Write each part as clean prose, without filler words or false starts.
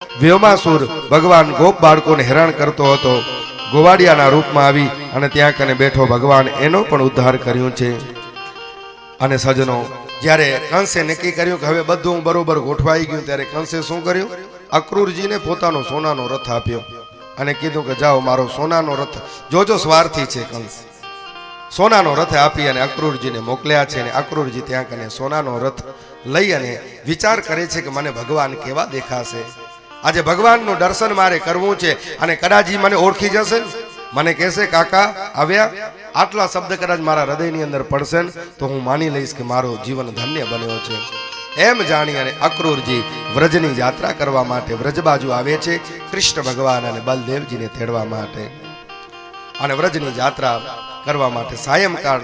વ્યોમાસુર ભગવાન ગોપ બાળકોને હેરાન કરતો હતો. ગોવાડિયાના રૂપમાં આવી અને ત્યાં કને બેઠો ભગવાન એનો પણ ઉદ્ધાર કર્યો છે. અને સજનો, જ્યારે કંસે નક્કી કર્યું કે હવે બધું બરોબર ગોઠવાઈ ગયું, ત્યારે કંસે શું કર્યું? અક્રૂરજીને પોતાનો સોનાનો રથ આપ્યો અને કીધું કે જાઓ, મારો સોનાનો રથ. જોજો સ્વાર્થી છે કંસ. સોનાનો રથ આપી અને અક્રૂરજીને મોકલ્યા છે. અને અક્રૂરજી ત્યાં કને સોનાનો રથ લઈ અને વિચાર કરે છે કે મને ભગવાન કેવા દેખાશે. આજે ભગવાનનું દર્શન મારે કરવું છે અને કદાચ મને ઓળખી જશે, મને કહેશે કાકા આવ્યા, આટલા શબ્દ કદાચ મારા હૃદયની અંદર પડશે તો હું માની લઈશ કે મારો જીવન ધન્ય બન્યો છે. એમ જાણી અને અક્રૂરજી વ્રજની યાત્રા કરવા માટે વ્રજ બાજુ આવે છે, કૃષ્ણ ભગવાન અને બલદેવજીને તેડવા માટે. અને વ્રજની યાત્રા કરવા માટે સાયંકાળ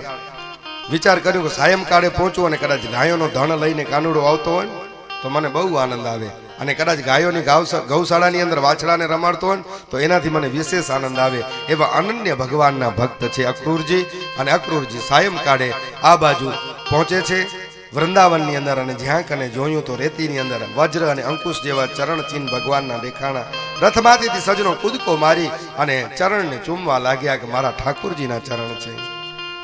વિચાર કર્યો કે સાયંકાળે પહોંચવું અને કદાચ ગાયોનો ધણ લઈને કાનુડો આવતો હોય તો મને બહુ આનંદ આવે, અને કદાચ ગાયોની ગૌશાળાની અંદર વાછડાને રમાડતો હોય તો એનાથી મને વિશેષ આનંદ આવે. એવા અનન્ય ભગવાનના ભક્ત છે અક્રૂરજી. અને અક્રૂરજી સાયંકાળે આ બાજુ પહોંચે છે વૃંદાવનની અંદર. અને જ્યાં કને જોયું તો રેતીની અંદર વજ્ર અને અંકુશ જેવા ચરણ ચિહ્ન ભગવાનના દેખાણા. રથમાંથી સજનો કૂદકો મારી અને ચરણને ચૂમવા લાગ્યા કે મારા ઠાકુરજીના ચરણ છે.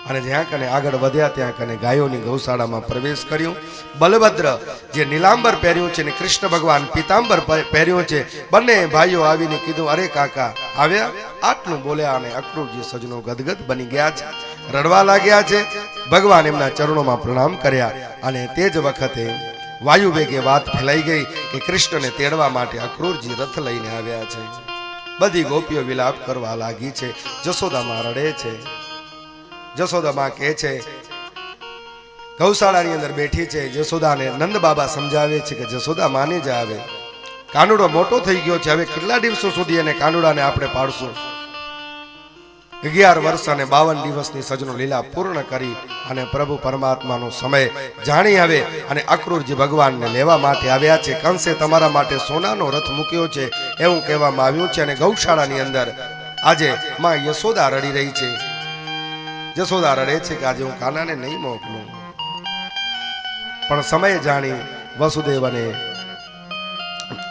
અને જ્યાં કને આગળ વધ્યા ત્યાં કને ગાયોની ગૌશાળામાં પ્રવેશ કર્યો. બલભદ્ર જે નીલાંબર પહેર્યું છે ને કૃષ્ણ ભગવાન પીતાંબર પહેર્યું છે, બંને ભાઈઓ આવીને કીધું અરે કાકા આવ્યા. આટલું બોલ્યા અને અક્રૂરજી સજનો ગદગદ બની ગયા છે, રડવા લાગ્યા છે. ભગવાન એમના ચરણોમાં પ્રણામ કર્યા. અને તે જ વખતે વાયુ વેગે વાત ફેલાઈ ગઈ કે કૃષ્ણને તેડવા માટે અક્રૂરજી રથ લઈને આવ્યા છે. બધી ગોપીઓ વિલાપ કરવા લાગી છે. જશોદામાં રડે છે. જશોદામાં કહે છે, ગૌશાળાની અંદર બેઠી છે. જશોદાને નંદ બાબા સમજાવે છે કે જશોદા માની જ આવે, કાનુડો મોટો થઈ ગયો છે, હવે કેટલા દિવસો સુધી એને કાનુડાને આપણે પાડશું? 11 વર્ષ અને 52 દિવસની સજનો લીલા પૂર્ણ કરી અને પ્રભુ પરમાત્માનો સમય જાણી આવે અને અક્રૂરજી ભગવાનને લેવા માટે આવ્યા છે. કંસે તમારા માટે સોનાનો રથ મૂક્યો છે એવું કહેવામાં આવ્યું છે. અને ગૌશાળાની અંદર આજે માં યશોદા રડી રહી છે. જશોદા રડે છે કે આજે હું કાનાને નહીં મોકલું, પણ સમય જાણી વસુદેવ અને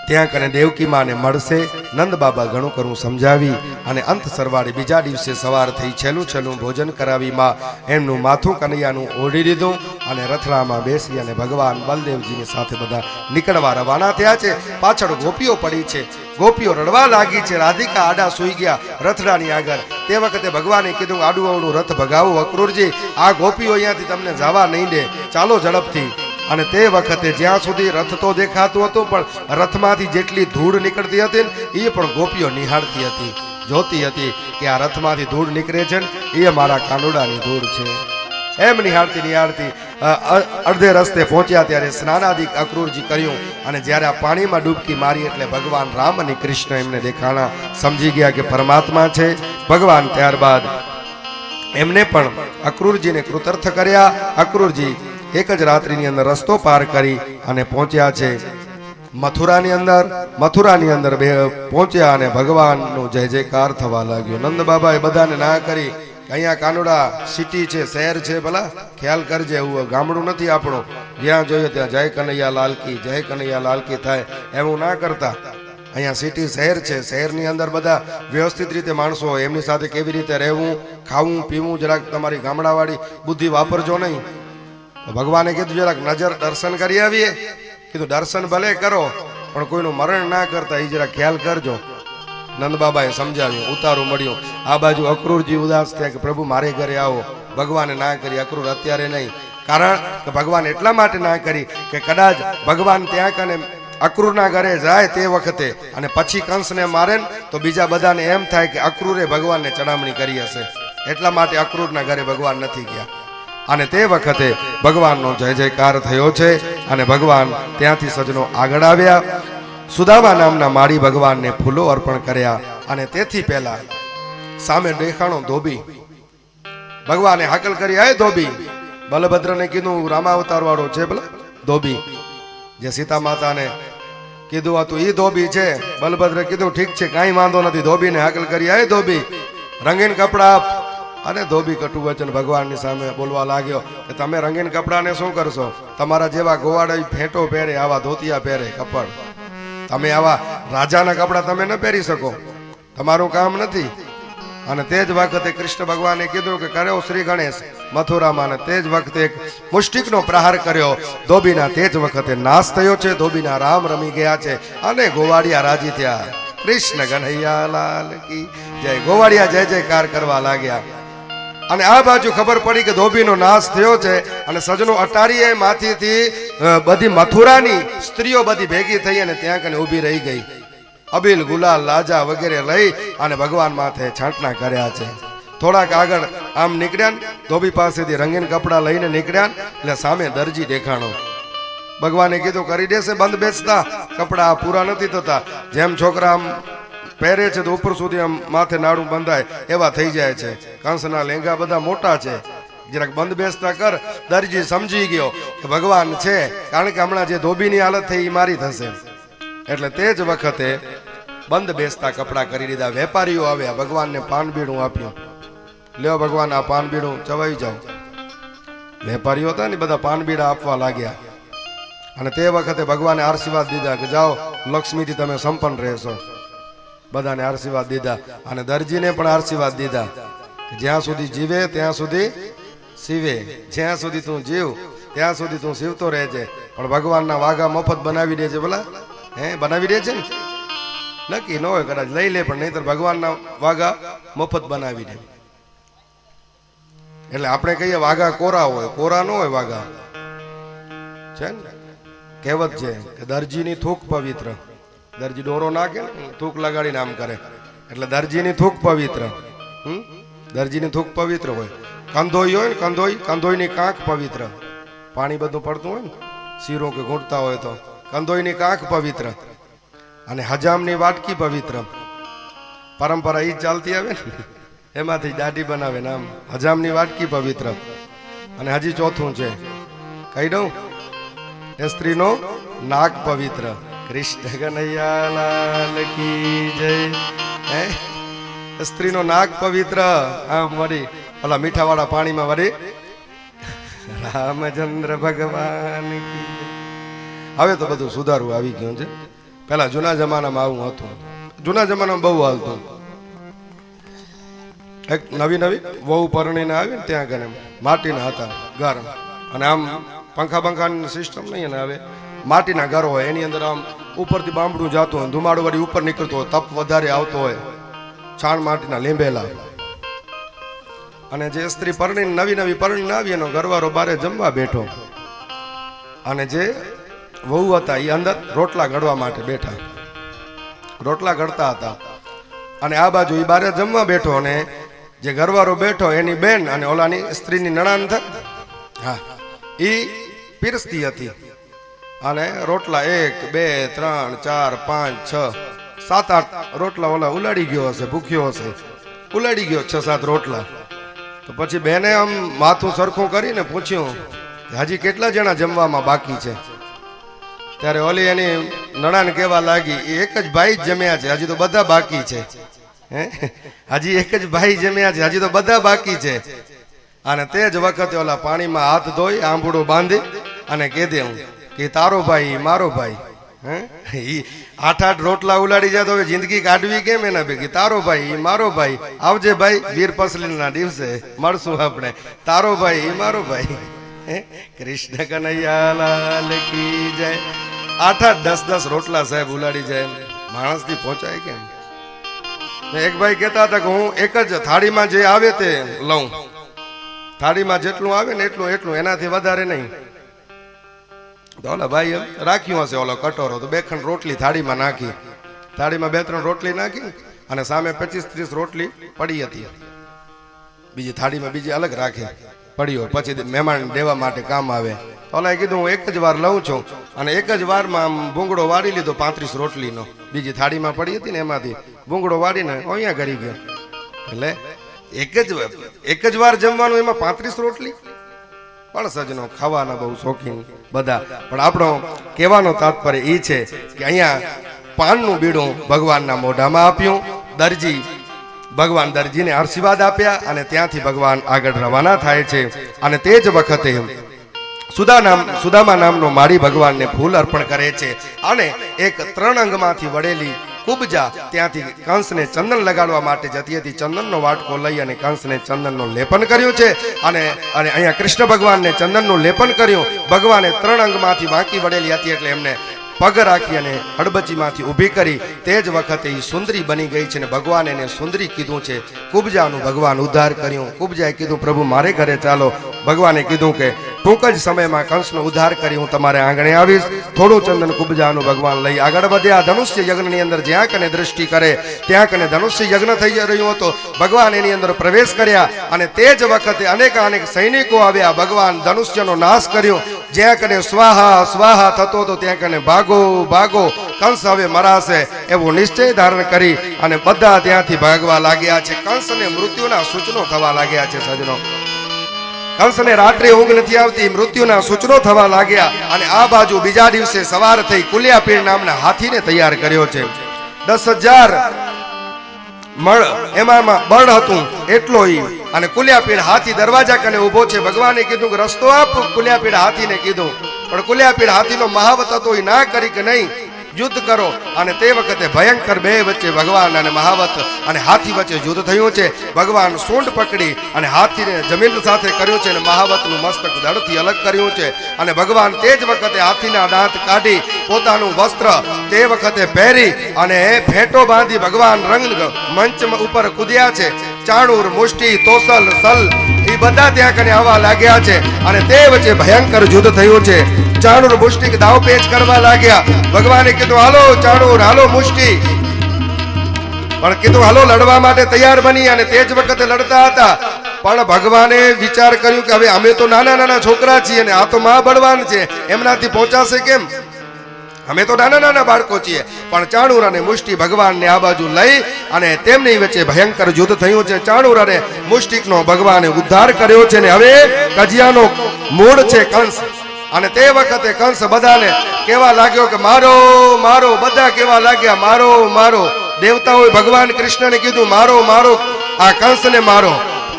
ત્યાં કને દેવકી માને મળશે. નંદ બાબા ઘણું કરું સમજાવી અને અંત સરવાળે બીજા દિવસે સવાર થઈ છેલ્લું ભોજન કરાવી માં એમનું માથું કનૈયાનું ઓઢી દીધું અને રથડામાં બેસી અને ભગવાન બલદેવજીની સાથે બધા નીકળવા રવાના થયા છે. પાછળ ગોપીઓ પડી છે, ગોપીઓ રડવા લાગી છે. રાધિકા આડા સૂઈ ગયા રથડાની આગળ. તે વખતે ભગવાને કીધું આડું અવળું રથ ભગાવો અક્રૂરજી, આ ગોપીઓ અહીંયાથી તમને જવા નહીં દે, ચાલો ઝડપથી. અને તે વખતે જ્યાં સુધી રથ તો દેખાતું હતું પણ રથમાંથી જેટલી ધૂળ નીકળતી હતી ને એ પણ ગોપીઓ નિહાળતી હતી, જોતી હતી કે આ રથમાંથી ધૂળ નીકળે છે ને એ મારા કાનુડાની ધૂળ છે. એમ નિહાળતી અડધે રસ્તે પહોંચ્યા ત્યારે સ્નાનાદિક અક્રૂરજી કર્યું. અને જ્યારે આ પાણીમાં ડૂબકી મારી એટલે ભગવાન રામ અને કૃષ્ણ એમને દેખાણા, સમજી ગયા કે પરમાત્મા છે ભગવાન. ત્યારબાદ એમને પણ અક્રૂરજીને કૃતાર્થ કર્યા. અક્રૂરજી એક જ રાત્રિની અંદર રસ્તો પાર કરી અને પહોંચ્યા છે મથુરાની અંદર. મથુરાની અંદર પહોંચ્યા અને ભગવાનનો જય જયકાર થવા લાગ્યો. નંદ બાબાએ બધાને ના કરી કે અહીંયા કાનુડા સિટી છે, શહેર છે, ભલા ખ્યાલ કરજે, એવું ગામડું નથી આપણું, જ્યાં જોઈએ ત્યાં જય કનૈયા લાલકી જય કનૈયા લાલકી થાય, એવું ના કરતા. અહીંયા સિટી શહેર છે, શહેરની અંદર બધા વ્યવસ્થિત રીતે માણસો હોય, એમની સાથે કેવી રીતે રહેવું, ખાવું પીવું જરાક તમારી ગામડાવાળી બુદ્ધિ વાપરજો નહીં. ભગવાને કીધું જરાક નજર દર્શન કરી આવીએ. કીધું દર્શન ભલે કરો પણ કોઈનું મરણ ના કરતા એ જરા ખ્યાલ કરજો. નંદ બાબાએ સમજાવ્યું, ઉતારું મળ્યું. આ બાજુ અક્રૂરજી ઉદાસ થયા કે પ્રભુ મારે ઘરે આવો. ભગવાને ના કરી. અક્રૂર અત્યારે નહીં, કારણ કે ભગવાન એટલા માટે ના કરી કે કદાચ ભગવાન ત્યાં કને અક્રૂરના ઘરે જાય તે વખતે અને પછી કંસને મારે તો બીજા બધાને એમ થાય કે અક્રૂરે ભગવાનને ચડામણી કરી હશે, એટલા માટે અક્રૂરના ઘરે ભગવાન નથી ગયા. અને તે વખતે ભગવાનનો જય જયકાર થયો છે. અને ભગવાન ત્યાંથી સજનો આગળ આવ્યા. સુદામા નામના માળી ભગવાનને ફૂલો અર્પણ કર્યા. અને તેથી પહેલા સામે દેખાણો ધોબી. ભગવાને હાકલ કરી, આય ધોબી. બલભદ્રને કીધું રામાવતાર વાળો છે ભલા ધોબી, જે સીતા માતાને કીધું હતું એ ધોબી છે. બલભદ્ર કીધું ઠીક છે, કાંઈ વાંધો નથી. ધોબીને હાકલ કરી, આય ધોબી રંગીન કપડા આપ. અને ધોબી કટુ વચન ભગવાનની સામે બોલવા લાગ્યો કે તમે રંગીન કપડાને શું કરશો? તમારા જેવા ગોવાડા ફેંટો પહેરે, આવા ધોતિયા પહેરે કપડ. તમે આવા રાજાના કપડા તમે ન પહેરી શકો, તમારું કામ નથી. અને તે જ વખતે કૃષ્ણ ભગવાને કીધું કે કર્યો શ્રી ગણેશ મથુરામાં, અને તે જ વખતે એક મુષ્ટિકનો પ્રહાર કર્યો ધોબીના. તે જ વખતે નાશ થયો છે, ધોબીના રામ રમી ગયા છે અને ગોવાળિયા રાજી થયા. કૃષ્ણ કનૈયા લાલ કી જય. ગોવાળિયા જય જયકાર કરવા લાગ્યા. અને આ બાજુ ખબર પડી કે ધોબીનો નાશ થયો છે, અને સજનો અટારીએ માથીથી બધી મથુરાની સ્ત્રીઓ બધી ભેગી થઈ અને ત્યાં કને ઊભી રહી ગઈ. અબીલ ગુલાલ લાજા વગેરે લઈ અને ભગવાન માથે છાંટણા કર્યા છે. થોડાક આગળ આમ નીકળ્યા, ધોબી પાસેથી રંગીન કપડા લઈને નીકળ્યા, એટલે સામે દરજી દેખાણો. ભગવાને કીધું કરી દેશે બંધ બેસતા, કપડા પૂરા નથી થતા. જેમ છોકરા આમ પહેરે છે તો ઉપર સુધી આમ માથે નાડું બંધાય એવા થઈ જાય છે. કંસના લેંગા બધા મોટા છે, જરાક બંધ બેસતા કર. દરજી સમજી ગયો કે ભગવાન છે, કારણ કે હમણાં જે ધોબીની હાલત થઈ એ મારી થશે. એટલે તે જ વખતે બંધ બેસતા કપડા કરી દીધા. વેપારીઓ આવ્યા, ભગવાનને પાનબીડું આપ્યું. લ્યો ભગવાન આ પાનબીડું ચવાઈ જાઓ. વેપારીઓ હતા ને બધા પાનબીડા આપવા લાગ્યા. અને તે વખતે ભગવાને આશીર્વાદ દીધા કે જાઓ લક્ષ્મીથી તમે સંપન્ન રહેશો. બધાને આશીર્વાદ દીધા, અને દરજીને પણ આશીર્વાદ દીધા કે જ્યાં સુધી જીવે ત્યાં સુધી સીવે. જ્યાં સુધી તું જીવ ત્યાં સુધી તું સીવતો રહેજે, પણ ભગવાનના વાઘા મફત બનાવી દેજે. બોલા બનાવી દે છે ને, નક્કી ન હોય કદાચ લઈ લે, પણ નહીતર ભગવાનના વાઘા મફત બનાવી દે. એટલે આપણે કહીએ વાઘા કોરા હોય, કોરા ન હોય વાઘા. છે ને કહેવત છે કે દરજીની થૂક પવિત્ર. દરજી દોરો નાખે ને થૂક લગાડીને આમ કરે, એટલે દરજીની થૂક પવિત્ર. દરજીની થૂક પવિત્ર હોય. કંધોઈ હોય ને કંધોઈની કાંખ પવિત્ર. પાણી બધું પડતું હોય ને શીરો કે ઘૂંટતા હોય તો કંધોઈની કાંખ પવિત્ર. અને હજામની વાટકી પવિત્ર. પરંપરા ઈ ચાલતી આવે ને એમાંથી દાઢી બનાવે ને આમ હજામની વાટકી પવિત્ર. અને હજી ચોથું છે કહી દઉં, એ સ્ત્રીનો નાક પવિત્ર. કૃષ્ણ કનૈયા લાલ કી જય. સ્ત્રીનો નાક પવિત્ર. આમ વળી ઓલા મીઠાવાળા પાણીમાં વળી રામચંદ્ર ભગવાન કી. હવે તો બધું સુધારવું આવી ગયું છે. પેલા જૂના જમાનામાં આવું હતું. જૂના જમાનામાં બહુ હાલતું. એક નવી વહુ પરણીને આવી ને ત્યાં આગળ માટીના હતા ઘર, અને આમ પંખા બંખાની સિસ્ટમ નહીં. અને હવે માટીના ઘર હોય, એની અંદર આમ ઉપરથી બાંબડું જતું હોય, ધુમાડો વળી ઉપર નીકળતો હોય, તપ વધારે આવતો હોય, છાણ માટીના લીંબેલા. અને જે સ્ત્રી પરણીને નવી પરણીને આવી એનો ઘરવાળો બારે જમવા બેઠો, અને જે વહુ હતા એ અંદર રોટલા ઘડવા માટે બેઠા, રોટલા ઘડતા હતા. અને આ બાજુ એ બારે જમવા બેઠો, અને જે ઘરવાળો બેઠો એની બેન અને ઓલાની સ્ત્રીની નણાન થાય, હા, એ પીરસતી હતી. અને રોટલા 1 2 3 4 5 6 7 8 રોટલા ઓલા ઉલાડી ગયો હશે, ભૂખ્યો હશે, ઉલાડી ગયો 6 7 રોટલા. તો પછી બેને આમ માથું સરખું કરીને પૂછ્યું હજી કેટલા જણા જમવામાં બાકી છે? ત્યારે ઓલી એની નણાન કહેવા લાગી એક જ ભાઈ જ જમ્યા છે, હજી તો બધા બાકી છે. હજી એક જ ભાઈ જમ્યા છે, હજી તો બધા બાકી છે. અને તે જ વખતે ઓલા પાણીમાં હાથ ધોઈ આંબુડો બાંધી અને કહી દે કે તારો ભાઈ મારો ભાઈ. 8 રોટલા ઉલાડી જાય તો હવે જિંદગી કાઢવી કેમ એના ભેગી? તારો ભાઈ મારો ભાઈ, આવજે ભાઈ વીર પસલીના દિવસે મળશું આપણે. તારો ભાઈ મારો ભાઈ. કૃષ્ણ કનૈયા લાલ કી જય. 8 10 રોટલા સાહેબ ઉલાડી જાય, માણસથી પહોંચાય કેમ? એક ભાઈ કહેતા હતા કે હું એક જ થાળીમાં જે આવે તે લઉં, થાળીમાં જેટલું આવે ને એટલું એનાથી વધારે નહીં. તો ઓલા ભાઈ રાખ્યું હશે ઓલો કટોરો, તો 2 ખંડ રોટલી થાળીમાં નાખી, થાળીમાં 2 3 રોટલી નાખી, અને સામે 25 30 રોટલી પડી હતી, બીજી થાળીમાં બીજી અલગ રાખી પડી હોય, પછી મહેમાન દેવા માટે કામ આવે. ઓલાએ કીધું હું એક જ વાર લઉં છું, અને એક જ વારમાં આમ ભૂંગળો વાળી લીધો 35 રોટલીનો, બીજી થાળીમાં પડી હતી ને એમાંથી ભૂંગળો વાળીને અહીંયા કરી ગયો. એટલે એક જ વાર જમવાનું, એમાં 35 રોટલી. પણ સજનો ખાવાના બહુ શોખીન બધા, પણ આપણો કહેવાનો તાત્પર્ય એ છે કે અહીંયા પાનનું બીડું ભગવાનના મોઢામાં આપ્યું. દરજી ભગવાન દરજીને આશીર્વાદ આપ્યા, અને ત્યાંથી ભગવાન આગળ રવાના થાય છે. અને તે જ વખતે સુદામા નામનો માળી ભગવાનને ફૂલ અર્પણ કરે છે અને એક 3 અંગમાંથી વળેલી કુબજા ત્યાંથી કંસને ચંદન લગાડવા માટે જતી હતી. ચંદનનો વાટકો લઈ અને કંસને ચંદનનું લેપન કર્યું છે અને અહીંયા કૃષ્ણ ભગવાનને ચંદનનું લેપન કર્યું. ભગવાને 3 અંગમાંથી વાંકી વળેલી હતી એટલે એમને પગ રાખી અને હડબચીમાંથી ઊભી કરી. તે જ વખતે એ સુંદરી બની ગઈ છે અને ભગવાને એને સુંદરી કીધું છે. કુબજાનું ભગવાન ઉદ્ધાર કર્યું. કુબજાએ કીધું પ્રભુ મારે ઘરે ચાલો. ભગવાને કીધું કે ટૂંક જ સમયમાં કંસનો ઉદ્ધાર કરી હું તમારે આંગણે આવીશ. થોડું ચંદન કુબજાનું ભગવાન લઈ આગળ વધ્યા. ધનુષ્ય યજ્ઞની અંદર જ્યાં કને દ્રષ્ટિ કરે ત્યાં કને ધનુષ્ય યજ્ઞ થઈ રહ્યું હતો. ભગવાન એની અંદર પ્રવેશ કર્યા અને તે જ વખતે અનેક સૈનિકો આવ્યા. ભગવાન ધનુષ્યનો નાશ કર્યો. જ્યાં કને સ્વાહા સ્વાહા થતો હતો ત્યાં કને ભાગો ભાગો, કંસ હવે મરાશે એવો નિશ્ચય ધારણ કરી અને બધા ત્યાંથી ભાગવા લાગ્યા છે. કંસને મૃત્યુના સૂચનો થવા લાગ્યા છે. સજનો, કંસને રાત્રે ઊંઘ નથી આવતી, મૃત્યુના સૂચનો થવા લાગ્યા. અને આ બાજુ બીજા દિવસે સવાર થઈ કુલિયાપીર નામના હાથીને તૈયાર કર્યો છે. 10,000 મળ એમાં બળ હતું એટલો ઈ. અને કુલિયાપીર હાથી દરવાજા કને ઊભો છે. ભગવાને કીધું કે રસ્તો આપ. કુલિયાપીર હાથીને કીધું, પણ કુલિયાપીર હાથીનો મહાવત હતો એ ના કરી કે નહીં યુદ્ધ કરો. અને તે વખતે ભયંકર બે વચ્ચે ભગવાન અને મહાવત અને હાથી વચ્ચે યુદ્ધ થયું છે. ભગવાન સૂંઢ પકડી અને હાથીને જમીન સાથે કર્યું છે અને મહાવતનું મસ્તક ધડથી અલગ કર્યું છે. અને ભગવાન તે જ વખતે હાથીના દાંત કાઢી પોતાનું વસ્ત્ર તે વખતે પહેરી અને ફેંટો બાંધી ભગવાન રંગ મંચ ઉપર કૂદ્યા છે. ચાણૂર, મુષ્ટિ, તોસલ, સલ એ બધા ત્યાં કને આવવા લાગ્યા છે. અને તે વચ્ચે ભયંકર યુદ્ધ થયું છે. ચાણૂર મુષ્ટિ દાવ પેચ કરવા લાગ્યા. ભગવાને કીધું હાલો ચાણૂર, હાલો મુષ્ટિ, પણ કીધું હાલો લડવા માટે તૈયાર બની. અને તે જ વખતે લડતા હતા. પણ ભગવાને વિચાર કર્યું કે હવે અમે તો નાના નાના છોકરા છીએ અને આ તો મહાબળવાન છે, એમનાથી પહોંચાશે કેમ? અમે તો નાના નાના બાળકો છીએ. પણ ચાણૂર અને મુષ્ટિ ભગવાનને આ બાજુ લઈ અને તેમની વચ્ચે ભયંકર યુદ્ધ થયું છે. ચાણૂર અને મુષ્ટિકનો ભગવાને ઉદ્ધાર કર્યો છે. ને હવે કજિયાનો મૂળ છે કંસ. અને તે વખતે કંસ બધાને કહેવા લાગ્યો કે મારો મારો. બધા કહેવા લાગ્યા મારો મારો. દેવતાઓએ ભગવાન કૃષ્ણને કીધું મારો મારો, આ કંસને મારો.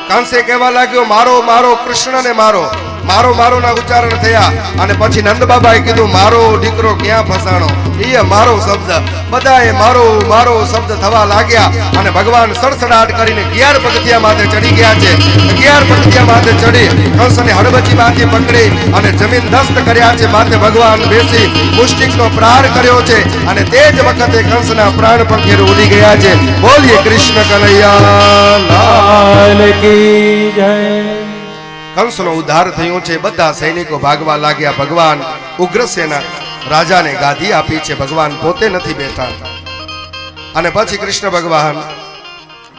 કંસે કહેવા લાગ્યો મારો મારો, કૃષ્ણને મારો. મારો મારો ના ઉચ્ચારણ થયા. અને પછી નંદ બાબાએ કીધું મારો દીકરો ક્યાં ફસાણો, એ મારો શબ્દ. બધાએ મારો મારો શબ્દ થવા લાગ્યા. અને ભગવાન સડસડાટ કરીને 11 પગથિયા માથે ચડી ગયા છે. 11 પગથિયા માથે ચડી કંસને હડબચી માંથી પકડી અને જમીન દસ્ત કર્યા છે. માથે ભગવાન બેસી મુષ્ટિકનો પ્રહાર કર્યો છે. અને તે જ વખતે કંસના પ્રાણ પંખીર ઉડી ગયા છે. બોલીએ કૃષ્ણ કનૈયા લાલ કી જય. કંસનો ઉદ્ધાર થયો છે. બધા સૈનિકો ભાગવા લાગ્યા. ભગવાન ઉગ્રસેના રાજાને ગાદી આપી છે. ભગવાન પોતે નથી બેઠા. અને પછી કૃષ્ણ ભગવાન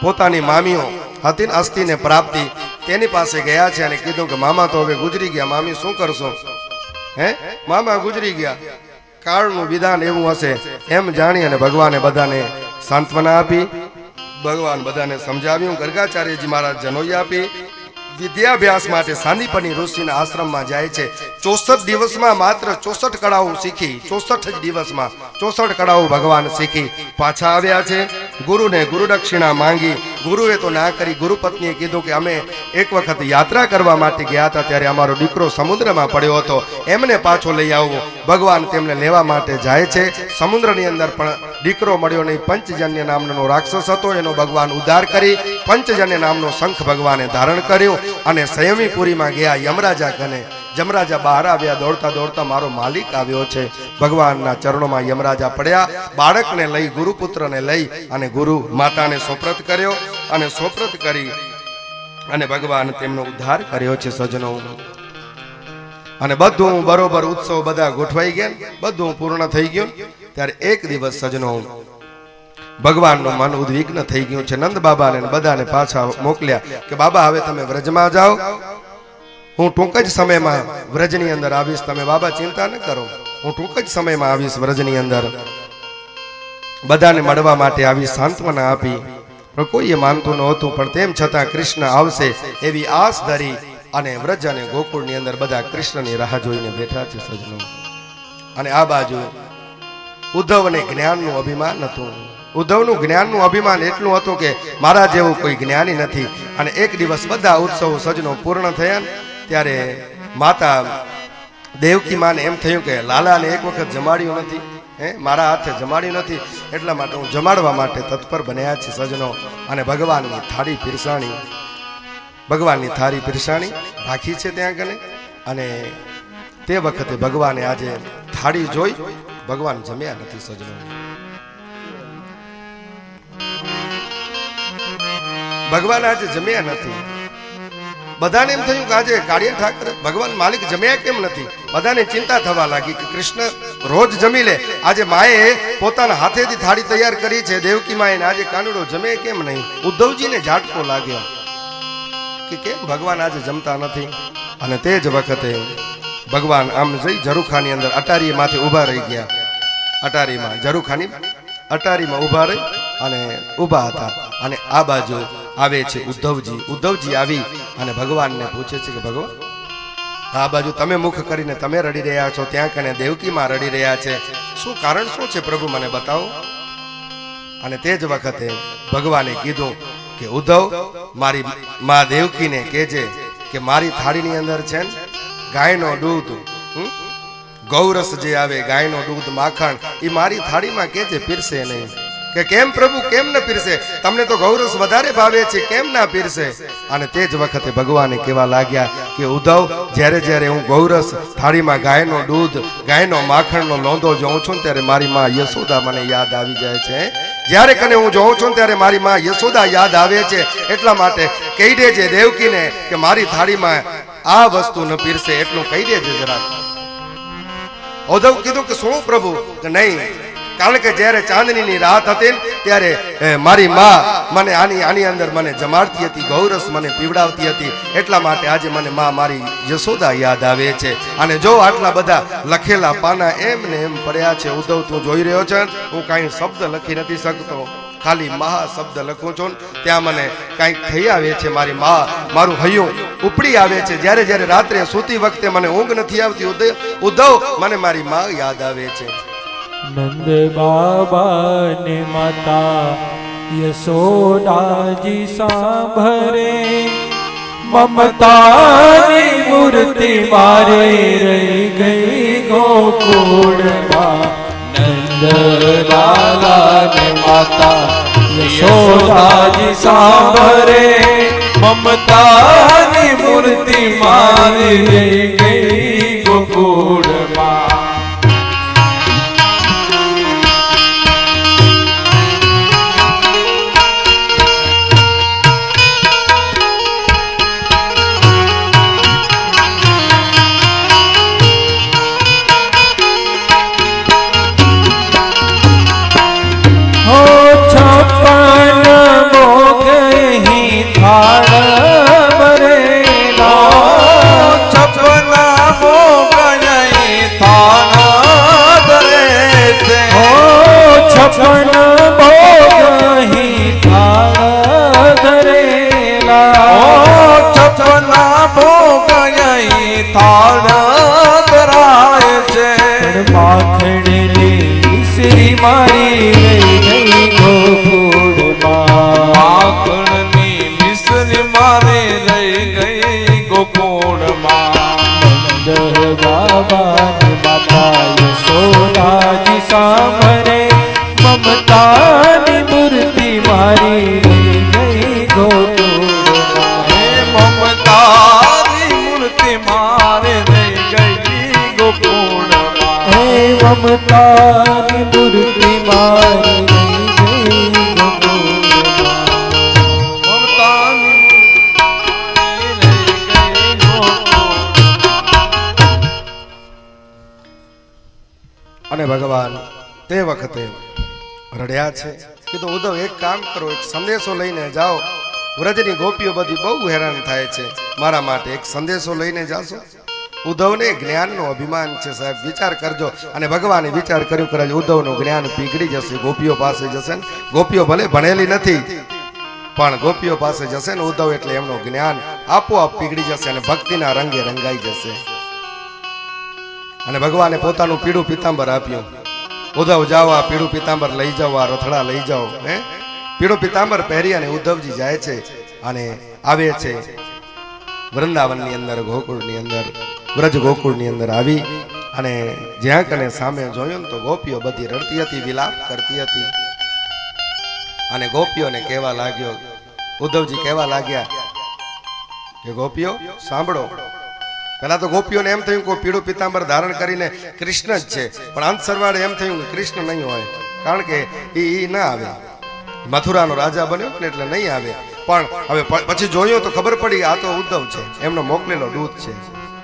પોતાની મામીઓ હતી અસ્થિને પ્રાપ્તિ તેની પાસે ગયા છે અને કીધું કે મામા તો હવે ગુજરી ગયા, મામી શું કરશો? હે મામા ગુજરી ગયા, કાળનું વિધાન એવું હશે એમ જાણી અને ભગવાને બધાને સાંત્વના આપી. ભગવાન બધાને સમજાવ્યું. ગર્ગાચાર્યજી મહારાજ જનોઈ આપી. વિદ્યાભ્યાસ માટે સાંદીપની ઋષિના આશ્રમમાં જાય છે. 64 દિવસમાં માત્ર 64 કળાઓ શીખી. 64 જ દિવસમાં 64 કળાઓ ભગવાન શીખી પાછા આવ્યા છે. ગુરુને ગુરુ દક્ષિણા માંગી. ગુરુએ તો ના કરી. ગુરુ પત્નીએ કીધું કે અમે એક વખત યાત્રા કરવા માટે ગયા હતા, ત્યારે અમારો દીકરો સમુદ્રમાં પડ્યો હતો, એમને પાછો લઈ આવો. ભગવાન તેમને લેવા માટે જાય છે. સમુદ્રની અંદર પણ દીકરો મળ્યો નહીં. પંચજન્ય નામનો રાક્ષસ હતો, એનો ભગવાન ઉદ્ધાર કરી પંચજન્ય નામનો શંખ ભગવાને ધારણ કર્યો અને સંયમીપુરીમાં ગયા યમરાજા કને. યમરાજા બહાર આવ્યા. દોડતા દોડતા મારો માલિક આવ્યો છે. ભગવાનના ચરણોમાં યમરાજા પડ્યા. બાળકને લઈ, ગુરુપુત્રને લઈ અને ગુરુ માતાને સોપ્રત કર્યો અને સોપ્રત કરી અને ભગવાન તેમનો ઉદ્ધાર કર્યો છે. સજનો, અને બધું બરોબર ઉત્સવ બધા ગોઠવાઈ ગયા, બધું પૂર્ણ થઈ ગયું. ત્યારે એક દિવસ સજનો ભગવાનનું મન ઉદ્વિગ્ન થઈ ગયું છે. નંદ બાબાને બધાને પાછા મોકલ્યા કે બાબા હવે તમે વ્રજમાં જાઓ, હું ટૂંક જ સમયમાં વ્રજની અંદર આવીશ. તમે બાબા ચિંતા ન કરો, હું ટૂંક જ સમયમાં આવીશ વ્રજની અંદર. બધાને મળવા માટે આવી સાંત્વના આપી. પણ કોઈએ માનતું નહોતું. પણ તેમ છતાં કૃષ્ણ આવશે એવી આસ ધરી અને વ્રજ અને ગોકુળની અંદર બધા કૃષ્ણની રાહ જોઈને બેઠા છે. સજનો, અને આ બાજુ ઉદ્ધવને જ્ઞાનનું અભિમાન હતું. ઉદ્ધવનું જ્ઞાનનું અભિમાન એટલું હતું કે મારા જેવું કોઈ જ્ઞાની નથી. અને એક દિવસ બધા ઉત્સવો સજનો પૂર્ણ થયા ત્યારે માતા દેવકી માને એમ થયું કે લાલાને એક વખત જમાડ્યું નથી, મારા હાથે જમાડ્યું નથી, એટલા માટે હું જમાડવા માટે તત્પર બન્યા છે સજનો. અને ભગવાનની થાળી પીરસાણી, ભગવાનની થાળી પીરસાણી રાખી છે ત્યાં કને. અને તે વખતે ભગવાને આજે થાળી જોઈ, ભગવાન જમ્યા નથી સજનો. ભગવાન આજે જમ્યા નથી. બધાને એમ થયું કે આજે કાળિયા ઠાકર ભગવાન માલિક જમ્યા કેમ નથી. બધાને ચિંતા થવા લાગી કે કૃષ્ણ રોજ જમી લે, આજે માએ પોતાના હાથેથી થાળી તૈયાર કરી છે દેવકી માએ, આજે કાનુડો જમે કેમ નહીં. ઉદ્ધવજીને ઝાટકો લાગ્યો કે કેમ ભગવાન આજે જમતા નથી. અને તે જ વખતે ભગવાન આમ જઈ ઝરૂખાની અંદર અટારી માથે ઊભા રહી ગયા. અટારીમાં ઝરૂખાની અટારીમાં ઊભા રહી અને ઊભા હતા. અને આ બાજુ આવે છે ઉદ્ધવજી. ઉદ્ધવજી આવી અને ભગવાનને પૂછે છે કે ભગવાન આ બાજુ તમે મુખ કરીને તમે રડી રહ્યા છો, ત્યાં કને દેવકીમાં રડી રહ્યા છે, શું કારણ શું છે પ્રભુ મને બતાવો. અને તે જ વખતે ભગવાને કીધું કે ઉદ્ધવ મારી મા દેવકીને કહેજે કે મારી થાળીની અંદર છે ને ગાયનો દૂધ, ગૌરસ જે આવે ગાયનો દૂધ માખણ, એ મારી થાળીમાં કહેજે પીરસે નહીં. કે કેમ પ્રભુ કેમ ન પીરસે, તમને તો ગૌરસ વધારે ભાવે છે, કેમ ના પીરસે. અને તે જ વખતે ભગવાને કહેવા લાગ્યા કે ઉદ્ધવ જ્યારે જ્યારે હું ગૌરસ થાળીમાં ગાયનો દૂધ ગાયનો માખણનો લોંદો જોઉં છું ત્યારે મારી માં યશોદા મને યાદ આવી જાય છે. જ્યારે કને હું જોઉં છું ત્યારે મારી માં યશોદા યાદ આવે છે. એટલા માટે કહી દેજે દેવકીને કે મારી થાળીમાં આ વસ્તુ ન પીરસે, એટલું કહી દેજે જરા. ઉદ્ધવ કીધું કે શું પ્રભુ, કે નહીં, કારણ કે જ્યારે ચાંદનીની રાત હતી ત્યારે મારી માં મને આની અંદર મને જમાડતી હતી, ગૌરસ મને પીવડાવતી હતી, એટલા માટે આજે મને માં મારી યશોદા યાદ આવે છે. અને જો આટલા બધા લખેલા પાના એમ ને એમ પડ્યા છે ઉદ્ધવ, તું જોઈ રહ્યો છે, હું કાંઈ શબ્દ લખી નથી શકતો, ખાલી મહા શબ્દ લખું છું, ત્યાં મને કાંઈક થઈ આવે છે. મારી માં મારું હૈયું ઉપડી આવે છે. જ્યારે જ્યારે રાત્રે સૂતી વખતે મને ઊંઘ નથી આવતી ઉદ્ધવ, મને મારી માં યાદ આવે છે. નંદ બાબા ને માતા યશોદાજી સાંભરે, મમતાની મૂર્તિ મારે રહી ગઈ ગોકુળમાં. નંદ બાબા ને માતા યશોદાજી સાંભરે, મમતાની મૂર્તિ મારે રહી ગઈ ગોકુળમાં. મમતાની મૂર્તિ મારી રહી ગઈ ગોકુળમાં. અને ભગવાન તે વખતે રડ્યા છે. કીધું ઉદ્ધવ એક કામ કરો, એક સંદેશો લઈને જાઓ, વ્રજની ગોપીઓ બધી બહુ હેરાન થાય છે, મારા માટે એક સંદેશો લઈને જાશો. ઉદ્ધવને જ્ઞાનનો અભિમાન છે સાહેબ, વિચાર કરજો. અને ભગવાને વિચાર કર્યું કદાચ ઉદ્ધવનું જ્ઞાન પીગળી જશે, ગોપીઓ પાસે જશે ને, ગોપીઓ ભલે ભણેલી નથી પણ ગોપીઓ પાસે જશે ને ઉદ્ધવ, એટલે એમનું જ્ઞાન આપોઆપ પીગળી જશે અને ભક્તિના રંગે રંગાઈ જશે. અને ભગવાને પોતાનું પીળું પિતાંબર આપ્યું. ઉદ્ધવ જાઓ, આ પીળું પિતાંબર લઈ જાઓ, આ રથડા લઈ જાઓ. પીળું પિતાંબર પહેરી અને ઉદ્ધવજી જાય છે અને આવે છે વૃંદાવનની અંદર, ગોકુળની અંદર. વ્રજ ગોકુળની અંદર આવી અને જ્યાં કને સામે જોયું ને તો ગોપીઓ બધી રડતી હતી, વિલાપ કરતી હતી. અને ગોપીઓને કહેવા લાગ્યો, ઉદ્ધવજી કહેવા લાગ્યા કે ગોપીઓ સાંભળો. પહેલા તો ગોપીઓને એમ થયું કે પીળું પિતાંબર ધારણ કરીને કૃષ્ણ જ છે, પણ અંત સરવાળે એમ થયું કે કૃષ્ણ નહીં હોય, કારણ કે એ ના આવે, મથુરાનો રાજા બન્યો ને એટલે નહીં આવે. પણ હવે પછી જોયું તો ખબર પડી આ તો ઉદ્ધવ છે, એમનો મોકલેલો દૂત છે.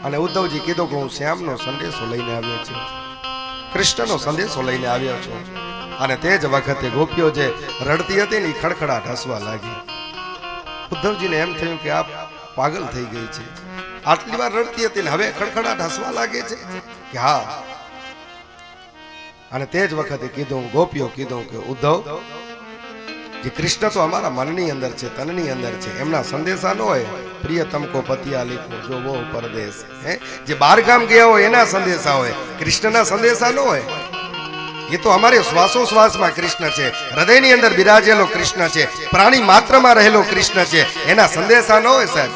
અને ઉદ્ધવજી કીધું કે હું શ્યામનો સંદેશો લઈને આવ્યો છું, કૃષ્ણનો સંદેશો લઈને આવ્યો છું. અને તે જ વખતે ગોપીઓ જે રડતી હતી ને એ ખડખડાટ હસવા લાગી. ઉદ્ધવજીને એમ થયું કે આ પાગલ થઈ ગઈ છે, આટલી વાર રડતી હતી ને હવે ખડખડાટ હસવા લાગે છે કે હા. અને તે જ વખતે કીધું, ગોપીઓ કીધું કે ઉદ્ધવ, જે કૃષ્ણ તો અમારા મનની અંદર છે, તનની અંદર છે, એમના સંદેશા ન હોય. પ્રિયતમ કો પતિયા લીખો જો વો પરદેશ, હે જે બાર ગામ ગયા હોય એના સંદેશા હોય, કૃષ્ણના સંદેશા ન હોય. એ તો અમારે શ્વાસોશ્વાસમાં કૃષ્ણ છે, હૃદયની અંદર બિરાજેલો કૃષ્ણ છે, પ્રાણી માત્રમાં રહેલો કૃષ્ણ છે, એના સંદેશા ન હોય સાહેબ.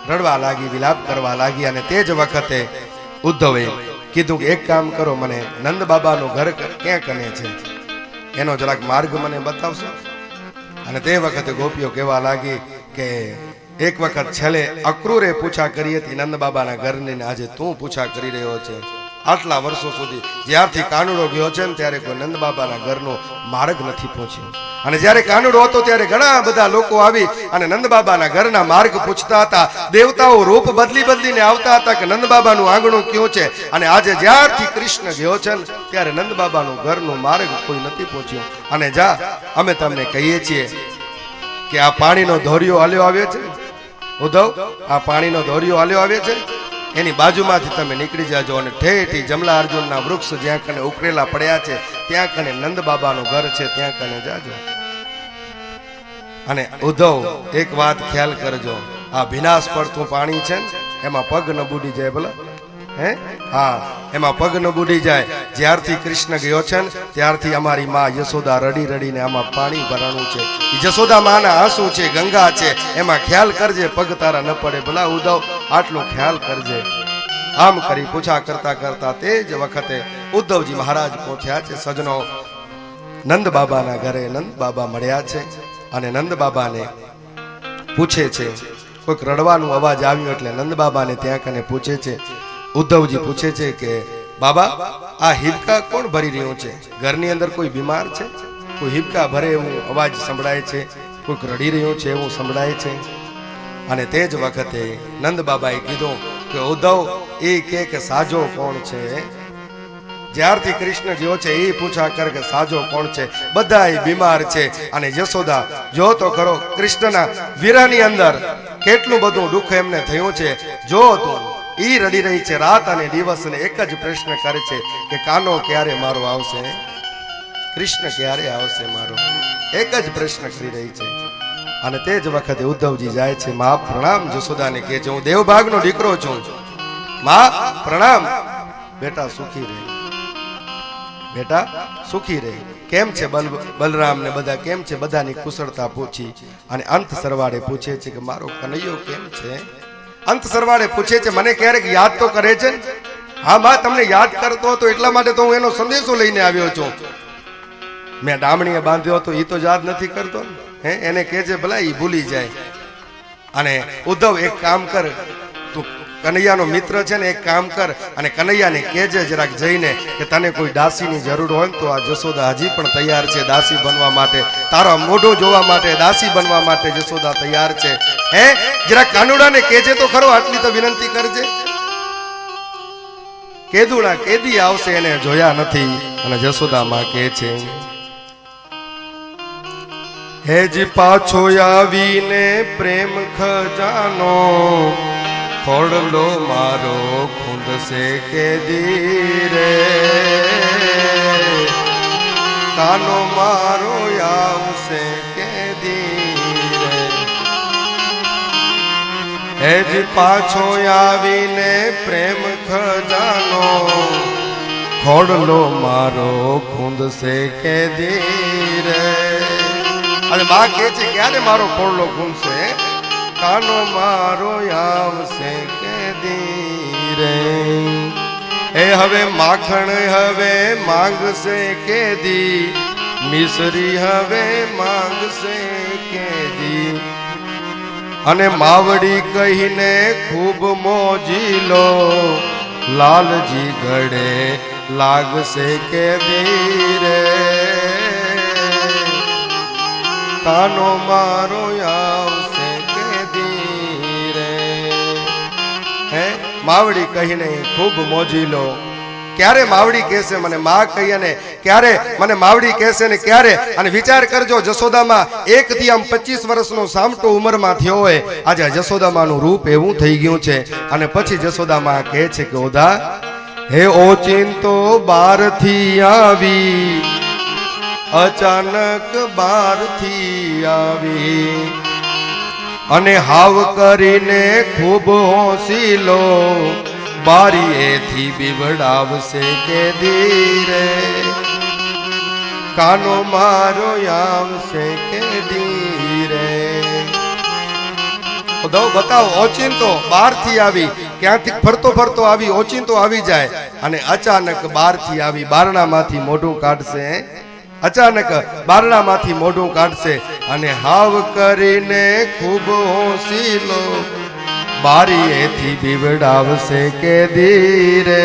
રડવા લાગી, વિલાપ કરવા લાગી. અને તે જ વખતે ઉદ્ધવે કીધું કે એક કામ કરો, મને નંદ બાબાનું ઘર ક્યાં કને છે એનો જરાક માર્ગ મને બતાવશો. અને તે વખતે ગોપીઓ કહેવા લાગી કે એક વખત છેલ્લે અક્રૂરે પૂછા કરી હતી નંદ બાબાના ઘરની, આજે તું પૂછા કરી રહ્યો છે. આટલા વર્ષો સુધી જ્યારથી કાનુડો ગયો છે ને ત્યારે કોઈ નંદ બાબાના ઘરનો માર્ગ નથી પહોંચ્યો. અને જ્યારે કાનુડો હતો ત્યારે ઘણા બધા લોકો આવી અને નંદ બાબાના ઘરના માર્ગ પૂછતા હતા. દેવતાઓ રૂપ બદલીને આવતા હતા કે નંદ બાબાનું આંગણું ક્યું છે. અને આજે જ્યારથી કૃષ્ણ ગયો છે ને ત્યારે નંદ બાબાનું ઘરનો માર્ગ કોઈ નથી પહોંચ્યો. અને જા, અમે તમને કહીએ છીએ કે આ પાણીનો ધોરિયો હાલ્યો આવે છે ઉદ્ધવ, આ પાણીનો ધોરિયો હાલ્યો આવે છે, એની બાજુમાંથી તમે નીકળી જાજો અને ઠેઠી જમલા અર્જુનના વૃક્ષ જ્યાં કને ઉકળેલા પડ્યા છે ત્યાં કને નંદ બાબાનું ઘર છે, ત્યાં કને જાજો. અને ઉદ્ધવ એક વાત ખ્યાલ કરજો, આ ભીનાશ પડતું પાણી છે ને એમાં પગ ન બુડી જાય, ભલા હે હા, એમાં પગ ન બુડી જાય. જ્યારથી કૃષ્ણ ગયો છે ને ત્યારથી અમારી માં યશોદા રડી રડીને આમાં પાણી ભરાણું છે. યશોદા માના આંસુ છે, ગંગા છે, એમાં ખ્યાલ કરજે પગ તારા ન પડે. ભલા ઉદ્ધવ આટલું ખ્યાલ કરજે. આમ કરી પૂછા કરતા કરતા તે જ વખતે ઉદ્ધવજી મહારાજ પહોંચ્યા છે. સજનો, નંદ બાબાના ઘરે નંદ બાબા મળ્યા છે અને નંદ બાબાને પૂછે છે, કોઈક રડવાનું અવાજ આવ્યો એટલે નંદ બાબાને ત્યાં કને પૂછે છે. ઉદ્ધવજી પૂછે છે કે બાબા, આ હિબકા કોણ ભરી રહ્યું છે? ઘરની અંદર કોઈ બીમાર છે? કોઈ હિબકા ભરે એવું અવાજ સંભળાય છે, કોઈક રડી રહ્યું છે એવું સંભળાય છે. અને તે જ વખતે નંદ બાબાએ કીધું કે ઉદ્ધવ, એ કે સાજો કોણ છે? જ્યારથી કૃષ્ણ ગયો છે એ પૂછા કર કે સાજો કોણ છે? બધા બીમાર છે. અને યશોદા જો તો ખરો કૃષ્ણના વીરાની અંદર કેટલું બધું દુઃખ એમને થયું છે. જો તો ઈ રડી રહી છે, રાત અને દિવસ ને એક જ પ્રશ્ન કરે છે કે કાનો ક્યારે મારો આવશે, કૃષ્ણ ક્યારે આવશે મારો, એક જ પ્રશ્ન કરી રહી છે. અને તે જ વખતે ઉદ્ધવજી જાય છે, માં પ્રણામ. જશોદાને કહે છે, હું દેવભાગનો દીકરો છું, માં પ્રણામ. બેટા સુખી રહે, બેટા સુખી રહે. કેમ છે બલરામ ને બધા કેમ છે? બધાની કુશળતા પૂછી અને અંત સરવાળે પૂછે છે કે મારો કનૈયો કેમ છે? અંત સરવાળે પૂછે છે, મને ક્યારેક યાદ તો કરે છે? હા માં, તમને યાદ કરતો હતો એટલા માટે તો હું એનો સંદેશો લઈને આવ્યો છું. મેં ડામણીએ બાંધ્યો હતો એ તો યાદ નથી કરતો ને, હે એને કહેજે ભલા એ ભૂલી જાય. અને ઉદ્ધવ એક કામ કર, તું કનૈયાનો મિત્ર છે ને, એક કામ કર અને કનૈયાને કહેજે જરાક જઈને કે તને કોઈ દાસીની જરૂર હોય તો આ જશોદા હજી પણ તૈયાર છે દાસી બનવા માટે, તારા મોઢું જોવા માટે દાસી બનવા માટે જશોદા તૈયાર છે. હે જરાક કાનુડાને કહેજે તો ખરો, આટલી તો વિનંતી કરજે. કેદુડા કેદી આવશે એને જોયા નથી. અને જશોદા માં કહે છે, હેજી પાછો આવીને પ્રેમ ખજાનો ખોડલો મારો ખૂંદશે કેદી રે, કાનો મારો આવશે કેદી રે. હેજી પાછો આવીને પ્રેમ ખજાનો ખોડલો મારો ખૂંદશે કેદી રે. અને બા કહે છે ક્યારે મારો ખોડલો ખૂંદશે? કાનો મારો આવશે કે ધીરે એ હવે માખણ હવે માંગશે કેદી મિસરી હવે માંગશે કેદી અને માવડી કહીને ખૂબ મોજી લો લાલજી ગળે લાગશે કેદી રે કાનો મારો આવશે કેદી રે હે માવડી કહીને ખૂબ મોજી લો ક્યારે માવડી કહેશે મને માં કહી અને ક્યારે મને માવડી કહેશે ને ક્યારે અને વિચાર કરજો જશોદામાં 1 થી આમ 25 વર્ષનો સામટો ઉંમરમાં થયો હોય આજે જશોદામાનું રૂપ એવું થઈ ગયું છે અને પછી જશોદામાં કહે છે કે ઓધા હે ઓચિંતો બારથી આવી અચાનક બારથી આવી અને હાવ કરીને ખૂબ હોંસી લો બારીએથી બીવડાવશે કે ધીરે કાનો મારો આવશે કે ધીરે બતાવો ઓચિંતો બહારથી આવી ક્યાંથી ફરતો ફરતો આવી ઓચિંતો આવી જાય અને અચાનક બહારથી આવી બારણામાંથી મોઢું કાઢશે અચાનક બારણામાંથી મોઢું કાઢશે અને હાવ કરીને ખૂબ હોંસી લો બારીએથી બીવડાવશે કે ધીરે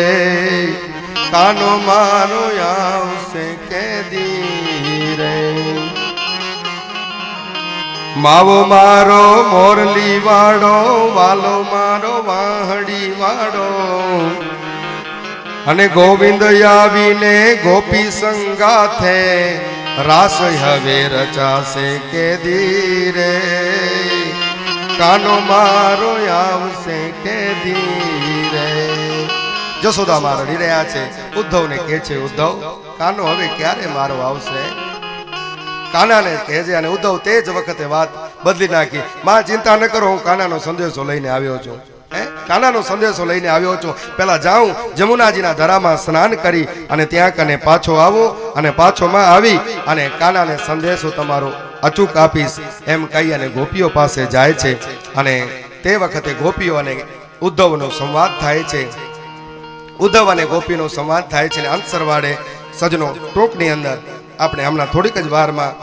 કાનો મારો આવશે કે ધીરે માવો મારો મોરલી વાળો વાલો મારો વાહડી વાળો અને ગોવિંદ આવીને ગોપી સંગાથે રાસ હવે રચાશે કે ધીરે કાનો મારો આવશે કે ધીરે જશોદા માં રડી રહ્યા છે ઉદ્ધવને કહે છે ઉદ્ધવ કાનો હવે ક્યારે મારો આવશે કાનાને કહે છે અને ઉદ્ધવ તે જ વખતે વાત બદલી નાખી માં ચિંતા ન કરો હું કાનાનો સંદેશો લઈને આવ્યો છું કાનાનો સંદેશો લઈને આવ્યો છું પેલા જાઉં જમુનાજીના ધરામાં સ્નાન કરી અને ત્યાં કને પાછો આવું અને પાછોમાં આવી અને કાનાને સંદેશો તમારો અચૂક આપીશ એમ કહી અને ગોપીઓ પાસે જાય છે અને તે વખતે ગોપીઓ અને ઉદ્ધવનો સંવાદ થાય છે ઉદ્ધવ અને ગોપીનો સંવાદ થાય છે અને અંત સરવાળે સજનો ટોકની અંદર આપણે હમણાં થોડીક જ વારમાં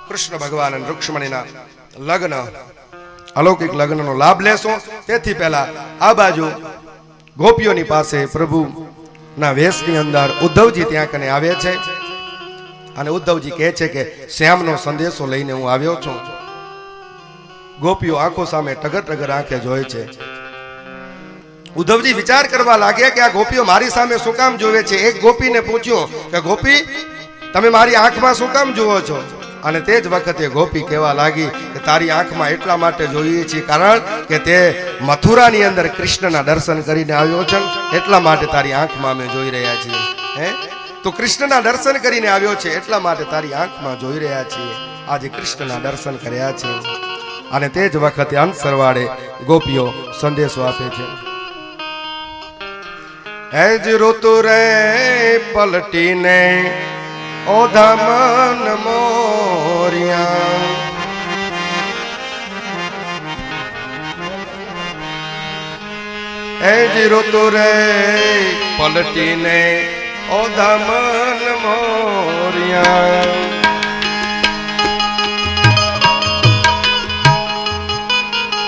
કૃષ્ણ ભગવાન અને રૂક્ષ્મણીના લગ્ન અલૌકિક લગ્નનો લાભ લેશો તેથી પહેલા આ બાજુ ગોપીઓની પાસે પ્રભુના વેશની અંદર ઉદ્ધવજી ત્યાં કને આવે છે અને ઉદ્ધવજી કહે છે કે શ્યામનો સંદેશો લઈને હું આવ્યો છું ગોપીઓ આંખો સામે ટગર ટગર આંખે જોય છે ઉદ્ધવજી વિચાર કરવા લાગ્યા કે આ ગોપીઓ મારી સામે શું કામ જોવે છે એક ગોપીને પૂછ્યું કે ગોપી તમે મારી આંખમાં શું કામ જુઓ છો અને તે જ વખતે ગોપી કહેવા લાગી કે તારી આંખમાં એટલા માટે જોઈએ છીએ કારણ કે તે મથુરાની અંદર કૃષ્ણના દર્શન કરીને આવ્યો છે એટલા માટે તારી આંખમાં અમે જોઈ રહ્યા છીએ હે તો કૃષ્ણના દર્શન કરીને આવ્યો છે એટલા માટે તારી આંખમાં જોઈ રહ્યા છીએ આજે કૃષ્ણના દર્શન કર્યા છે અને તે જ વખતે અંત સરવાળે ગોપીઓ સંદેશો આપે છે હે જ ઋતુ રે પલટીને ઓધા મન મોરિયા એ જ ઋતુ રે પલટીને ઓધા મન મોરિયા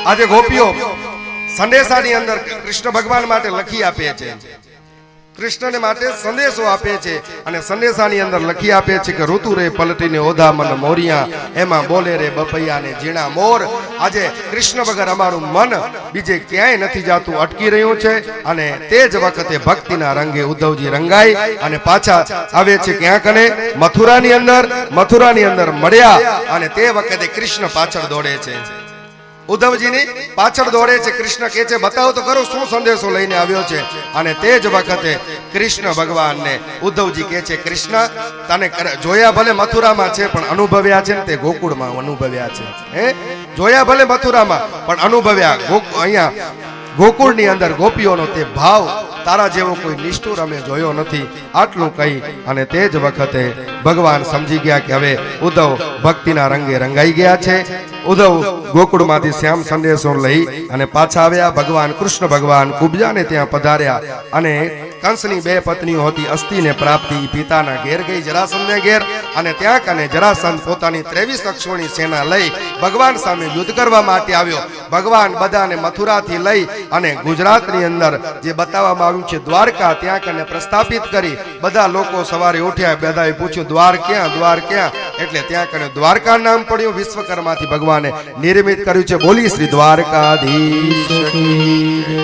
આજે ગોપીઓ સંદેશાની અંદર કૃષ્ણ ભગવાન માટે લખી આપે છે કૃષ્ણને માટે સંદેશો આપે છે અને સંદેશાની અંદર લખી આપે છે કે ઋતુ રે પલટીને ઓધા મન મોરિયા એમાં બોલે રે બપૈયા ને ઝીણા મોર આજે કૃષ્ણ વગર અમારું મન બીજે ક્યાંય નથી જાતું અટકી રહ્યું છે અને તે જ વખતે ભક્તિના રંગે ઉદ્ધવજી રંગાઈ અને પાછા આવે છે ક્યાં કને મથુરાની અંદર મળ્યા અને તે વખતે કૃષ્ણ પાછળ દોડે છે ઉદ્ધવજીની પાછળ દોડે છે કૃષ્ણ કહે છે બતાવો તો કરો શું સંદેશો લઈને આવ્યો છે અને તે જ વખતે કૃષ્ણ ભગવાનને ઉદ્ધવજી કહે છે કૃષ્ણ તને જોયા ભલે મથુરામાં છે પણ અનુભવ્યા છે ને તે ગોકુળમાં અનુભવ્યા છે હે જોયા ભલે મથુરામાં પણ અનુભવ્યા અહીંયા ગોકુળની અંદર ગોપીઓનો તે ભાવ તારા જેવો કોઈ નિષ્ઠુર અમે જોયો નથી. આટલું કહી અને તે જ વખતે ભગવાન સમજી ગયા કે હવે ઉદ્ધવ ભક્તિના રંગે રંગાઈ ગયા છે. ઉદ્ધવ ગોકુળમાંથી શ્યામ સંદેશો લઈ અને પાછા આવ્યા. ભગવાન કૃષ્ણ ભગવાન કુબજાને ત્યાં પધાર્યા અને કંસની બે પત્નીઓ હતી. અસ્થિને પ્રાપ્તિ પિતાના ઘેર ગઈ, જરાસંધને ઘેર, અને ત્યાં કને જરાસંધ પોતાની 23 અક્ષોની સેના લઈ ભગવાન સામે યુદ્ધ કરવા માટે આવ્યો. ભગવાન બધાને મથુરાથી લઈ અને ગુજરાતની અંદર જે બતાવવામાં આવ્યું છે દ્વારકા, ત્યાં કને પ્રસ્થાપિત કરી. બધા લોકો સવારે ઉઠ્યા, બધાએ પૂછ્યું દ્વાર ક્યાં, દ્વાર ક્યાં? એટલે ત્યાં કને દ્વારકા નામ પડ્યું. વિશ્વકર્માથી ભગવાને નિર્મિત કર્યું છે. બોલી શ્રી દ્વારકાધીશ કી.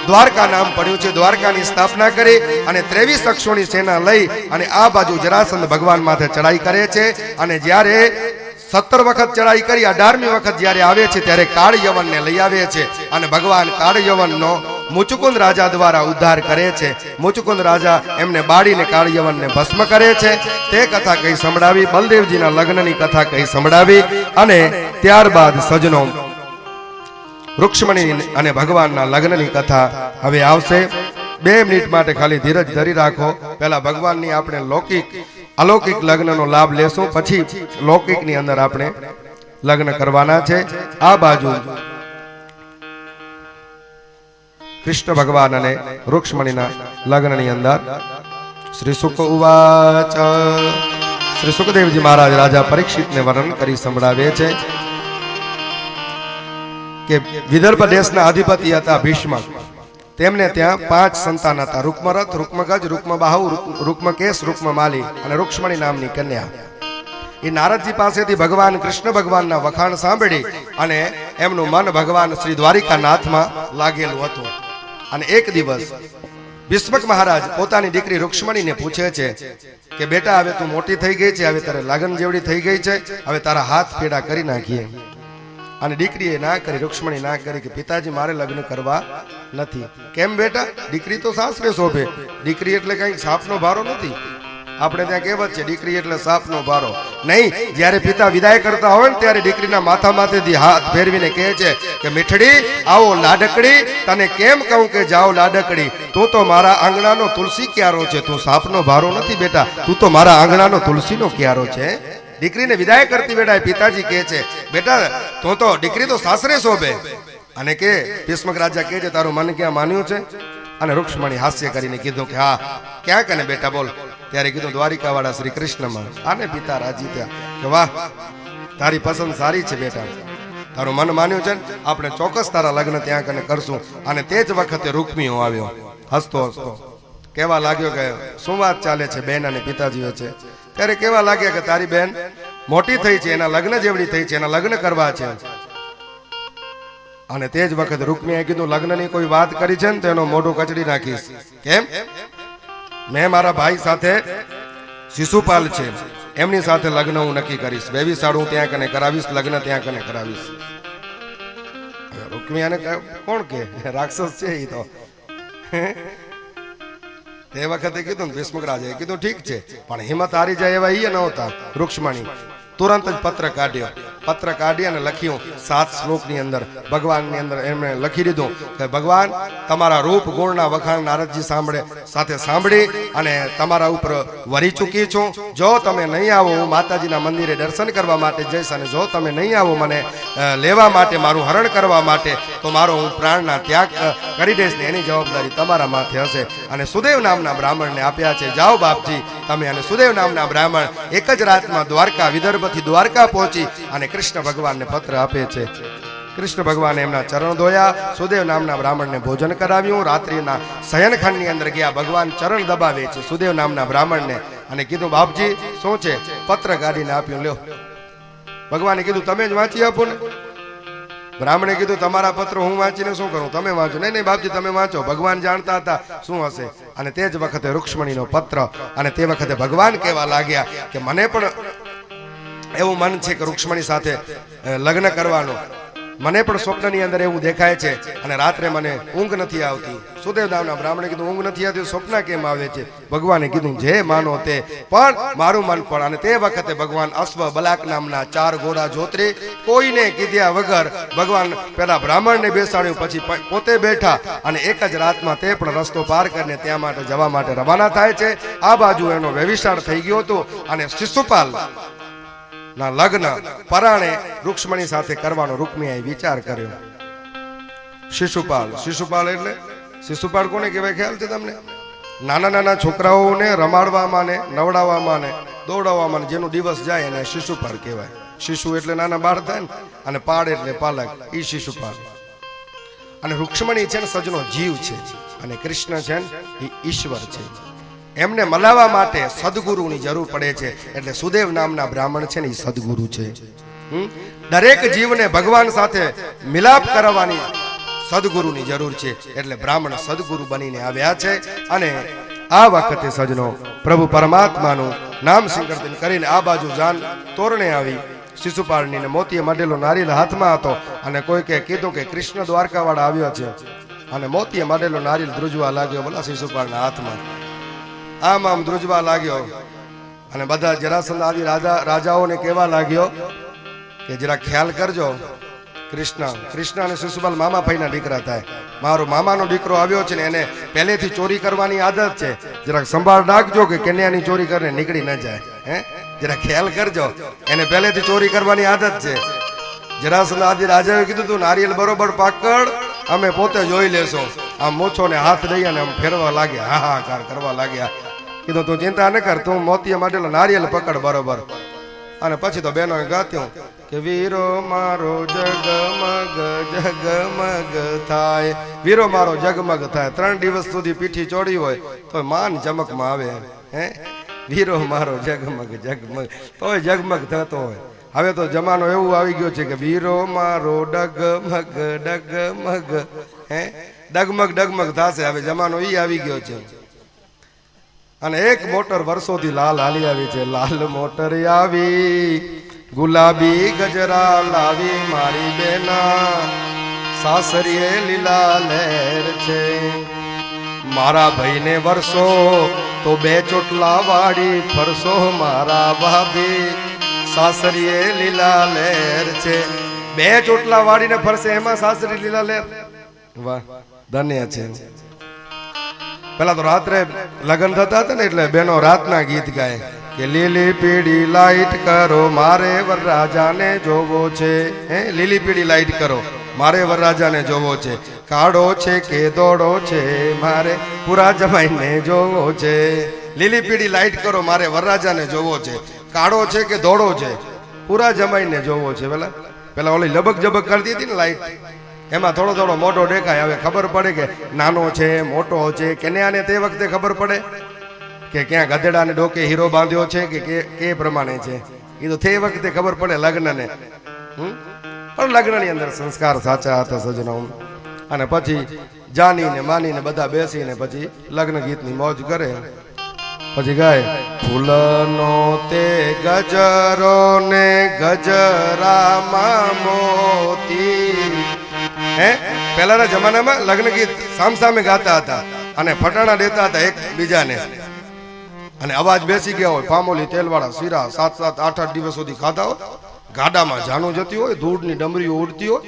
દ્વારકા નામ પડ્યું છે. દ્વારકાની સ્થાપના કરી અને 23 અક્ષોની સેના લઈ અને આ બાજુ જરાસંધ ભગવાન માથે ચડાઈ કરે છે. અને જ્યારે 17 વખત ચડાઈ કરી 18મી વખત જ્યારે આવે છે ત્યારે કાળ યવનને લઈ આવે છે અને ભગવાન કાળ યવનનો મુચુકુંદ રાજા દ્વારા ઉદ્ધાર કરે છે. મુચુકુંદ રાજા એમને બાળીને કાળ યવનને ભસ્મ કરે છે. તે કથા કઈ સંભળાવી, બલદેવજીના લગ્નની કથા કઈ સંભળાવી. અને ત્યારબાદ સજનો રૂક્ષ્મણી અને ભગવાનના લગ્નની કથા હવે આવશે. 2 મિનિટ માટે ખાલી ધીરજ ધરી રાખો. પહેલા ભગવાનની આપણે અલૌકિક લગ્નનો લાભ લેશું, પછી લૌકિકની અંદર આપણે લગ્ન કરવાના છે. આ બાજુ કૃષ્ણ ભગવાન અને રૂક્ષ્મણીના લગ્નની અંદર શ્રી સુક ઉવાચ. શ્રી સુખદેવજી મહારાજ રાજા પરીક્ષિતને વર્ણન કરી સંભળાવે છે કે વિદર્ભ દેશના અધિપતિ હતા ભીષ્મ. તેમને ત્યાં 5 સંતાન હતા. રૂક્મરથ, રૂક્મગજ, રૂક્મબાહુ, રૂક્મકેશ, રૂક્મમાલી અને રૂક્ષ્મણી નામની કન્યા. એ નારદજી પાસેથી ભગવાન કૃષ્ણ ભગવાનના વખાણ સાંભળી અને એમનું મન ભગવાન શ્રી દ્વારિકાનાથમાં લાગેલું હતું. અને એક દિવસ ભીષ્મક મહારાજ પોતાની દીકરી રૂક્ષ્મણીને પૂછે છે કે બેટા હવે તું મોટી થઈ ગઈ છે, હવે તારે લગ્ન જેવડી થઈ ગઈ છે, હવે તારા હાથ પેડા કરી નાખીએ. અને દીકરીએ ના કરી, રૂક્ષ્મણી ના કરી કે પિતાજી મારે લગ્ન કરવા નથી. કેમ બેટા? દીકરી તો સાસરે શોભે. દીકરી એટલે કઈ સાપનો ભારો નથી. આપણે ત્યાં કહેવત છે દીકરી એટલે સાપનો ભારો નહીં. જ્યારે પિતા વિદાય કરતા હોય ને ત્યારે દીકરીના માથા માથેથી હાથ ફેરવીને કહે છે કે મીઠડી આવો લાડકડી, તને કેમ કહું કે જાઓ લાડકડી, તું તો મારા આંગણાનો તુલસી ક્યારો છે, તું સાપનો ભારો નથી બેટા, તું તો મારા આંગણાનો તુલસીનો ક્યારો છે. દીકરીને વિદાય કરતી વેળાએ પિતાજી કહે છે બેટા તું તો દીકરી તો સાસરે શોભે. અને કે ભીષ્મક રાજા કહે છે તારું મન ક્યાં માન્યું છે? અને રૂક્ષ્મણી હાસ્ય કરીને કીધું કે હા ક્યાં કને બેટા બોલ. ત્યારે કીધું દ્વારિકા વાળા શ્રી કૃષ્ણમાં. આને પિતા રાજી થયા કે વાહ તારી પસંદ સારી છે બેટા, તારું મન માન્યું છે, આપણે ચોક્કસ તારા લગ્ન ત્યાં કને કરશું. અને તે જ વખતે રૂકમીઓ આવ્યો હસતો હસતો કહેવા લાગ્યો કે શું વાત ચાલે છે બેન અને પિતાજી વચ્ચે? ત્યારે કેવા લાગ્યા કે તારી બેન મોટી થઈ છે, એના લગ્ન જેવડી થઈ છે, એના લગ્ન કરવા છે. અને તે જ વખતે રૂકમીએ કીધું લગ્નની કોઈ વાત કરી છે ને તો એનું મોઢું કચડી નાખીશ. કેમ? મેં મારા ભાઈ સાથે શિશુપાલ છે એમની સાથે લગ્ન હું નક્કી કરીશ. વેવિશાળ હું ત્યાં કને કરાવીશ, લગ્ન ત્યાં કને કરાવીશ. રૂકમી આને કોણ કે રાક્ષસ છે એ તો. તે વખતે કીધું ભીષ્મક રાજાએ કીધું ઠીક છે, પણ હિંમત હારી જાય એવા ઈ નહોતા. રૂક્ષ્મણી તુરંત જ પત્ર કાઢ્યો. પત્ર કાઢી અને લખ્યું 7 શ્લોકની અંદર ભગવાનની અંદર એમણે લખી દીધું કે ભગવાન તમારા રૂપ ગુણના વખાણ નારદજી સાંભળી અને તમારા ઉપર વરી ચૂકી છું. જો તમે નહીં આવો હું માતાજીના મંદિરે દર્શન કરવા માટે જઈશ, અને જો તમે નહીં આવો મને લેવા માટે, મારું હરણ કરવા માટે, તો મારો હું પ્રાણના ત્યાગ કરી દઈશ ને એની જવાબદારી તમારા માથે હશે. અને સુદેવ નામના બ્રાહ્મણને આપ્યા છે. જાઓ બાપજી તમે. અને સુદેવ નામના બ્રાહ્મણ એક જ રાતમાં દ્વારકા વિદર્ભથી દ્વારકા પહોંચી અને કૃષ્ણ ભગવાનને પત્ર આપે છે. કૃષ્ણ ભગવાને એમના ચરણ ધોયા, સુદેવ નામના બ્રાહ્મણને ભોજન કરાવ્યું. રાત્રિના શયનખંડની અંદર ગયા, ભગવાન ચરણ દબાવે છે સુદેવ નામના બ્રાહ્મણને અને કીધું બાપજી શું છે? પત્ર કાઢીને આપ્યું, લ્યો. ભગવાને કીધું તમે જ વાંચી આપો ને. બ્રાહ્મણે કીધું તમારા પત્ર હું વાંચીને શું કરું, તમે વાંચો. નહીં બાપજી તમે વાંચો. ભગવાન જાણતા હતા શું હશે. અને તે જ વખતે રૂક્ષ્મણીનો પત્ર. અને તે વખતે ભગવાન કહેવા લાગ્યા કે મને પણ એવું મન છે કે રૂક્ષ્મણી સાથે લગ્ન કરવાનું. મને પણ સ્વપ્નની અંદર એવું દેખાય છે અને રાત્રે મને ઊંઘ નથી આવતી. સુદેવ નામના બ્રાહ્મણે કીધું ઊંઘ નથી આવતી, સ્વપ્ન કેમ આવે છે? ભગવાને કીધું જે માનો તે, પણ મારું મન પણ. અને તે વખતે ભગવાન અશ્વ બલાક નામના 4 ઘોડા જોતરી કોઈને કીધ્યા વગર ભગવાન પેલા બ્રાહ્મણને બેસાડ્યું, પછી પોતે બેઠા અને એક જ રાતમાં તે પણ રસ્તો પાર કરીને ત્યાં માટે જવા માટે રવાના થાય છે. આ બાજુ એનો વ્યવિચાર થઈ ગયો હતો અને શિશુપાલ ના લગ્ન પરાણે રૂક્ષ્મણી સાથે કરવાનો રૂકમિયાએ વિચાર કર્યો. શિશુપાલ એટલે શિશુપાલ કોને કહેવાય ખ્યાલ છે તમને? નાના નાના છોકરાઓને રમાડવામાં ને નવડાવવામાં ને દોડાવવામાં જેનો દિવસ જાય એને શિશુપાલ કહેવાય. શિશુ એટલે નાના બાળ થાય ને, અને પાળ એટલે પાલક, એ શિશુપાલ. અને રૂક્ષ્મણી છે ને સજનો જીવ છે અને કૃષ્ણ છે ને એ ઈશ્વર છે. એમને મલાવવા માટે સદગુરુની જરૂર પડે છે. એટલે સુદેવ નામના બ્રાહ્મણ છે ને એ સદગુરુ છે. દરેક જીવને ભગવાન સાથે મિલાપ કરવાની સદગુરુની જરૂર છે. એટલે બ્રાહ્મણ સદગુરુ બનીને આવ્યા છે. અને આ વખતે સજનો પ્રભુ પરમાત્માનું નામ સંકીર્તન કરીને આ બાજુ જાન તોરણે આવી. શિશુપાળની ને મોતીએ મઢેલો નારિયેળ હાથમાં હતો. અને કોઈકે કીધું કે કૃષ્ણ દ્વારકા વાળા આવ્યો છે. અને મોતીએ મઢેલો નારિયેળ ધ્રુજવા લાગ્યો બોલા શિશુપાળના હાથમાં. આમ ધ્રુજવા લાગ્યો. અને બધા જરાસંધ આદિ રાજાઓને કહેવા લાગ્યો કે જરા ખ્યાલ કરજો. કૃષ્ણ અને શિશુપાલ મામા ભાઈના દીકરા થાય. મારો મામાનો દીકરો આવ્યો છે ને એને પહેલેથી ચોરી કરવાની આદત છે. જરાક સંભાળ રાખજો કે કન્યાની ચોરી કરીને નીકળી ન જાય. જરા ખ્યાલ કરજો, એને પહેલેથી ચોરી કરવાની આદત છે. જરાસંધ આદિ રાજાએ કીધું તું નારિયેલ બરોબર પાકડ, અમે પોતે જોઈ લેશો. આમ મોછો ને હાથ દઈ અને આમ ફેરવા લાગ્યા, હાહાકાર કરવા લાગ્યા. કીધું તું ચિંતા ન કર, તું મોતીએ માટેલો નારિયેલ પકડ બરોબર. અને પછી તો બહેનોએ ગાત્યું કે વીરો મારો જગમગ જગમગ થાય, વીરો મારો જગમગ થાય. 3 દિવસ સુધી પીઠી ચોડી હોય તો માન ચમકમાં આવે. વીરો મારો જગમગ જગમગ તોય જગમગ થતો હોય. હવે તો જમાનો એવું આવી ગયો છે કે વીરો મારો ડગમગ ડગમગ ડગમગ ડગમગ થશે. હવે જમાનો ઈ આવી ગયો છે. અને એક મોટર વર્ષોથી લાલ હાલી આવી છે. લાલ મોટર આવી, ગુલાબી ગજરા લાવી મારી બેના, સાસરીએ લીલા લહેર છે. મારા ભાઈને વર્ષો તો 2 ચોટલા વાળી ફરસો મારા ભાભી, સાસરીએ લીલા લહેર છે. 2 ચોટલા વાળીને ફરશે એમાં સાસરી લીલા લહેર. વાહ, ધન્ય છે. પેલા તો રાત્રે લગ્ન થતા હતા ને એટલે બેનો રાતના ગીત ગાય કે લીલી પીળી લાઈટ કરો મારે વરરાજાને જોવો છે. લીલી પીળી લાઈટ કરો મારે વરરાજાને જોવો છે. કાળો છે કે દોડો છે મારે પૂરા જમાઈને જોવો છે. લીલી પીળી લાઈટ કરો મારે વરરાજાને જોવો છે. કાળો છે કે દોડો છે પૂરા જમાઈને જોવો છે. પેલા ઓલી લબક જબક કરતી હતી ને લાઈટ, એમાં થોડો થોડો મોટો દેખાય. હવે ખબર પડે કે નાનો છે મોટો છે કે ને. આને તે વખતે ખબર પડે કે ક્યાં ગધેડાને ડોકે હીરો બાંધ્યો છે કે પ્રમાણે છે. એ તો તે વખતે ખબર પડે લગ્નને. પણ લગ્નની અંદર સંસ્કાર સાચા હતા સજનો. અને પછી જાનીને માનીને બધા બેસીને પછી લગ્ન ગીતની મોજ કરે. પછી ગાય ફૂલનો તે ગજરો ને ગજરામાં મોતી. પહેલાના જમાનામાં લગ્ન ગીત સામસામે ગાતા હતા અને ફટાણા દેતા હતા એક બીજાને. અને અવાજ બેસી ગયા હોય, પામોલી તેલવાળા શીરા 7-7 8-8 દિવસ સુધી ખાધા હોય, ગાડામાં જાનું જતી હોય, ધૂળની ડમરીઓ ઉડતી હોય.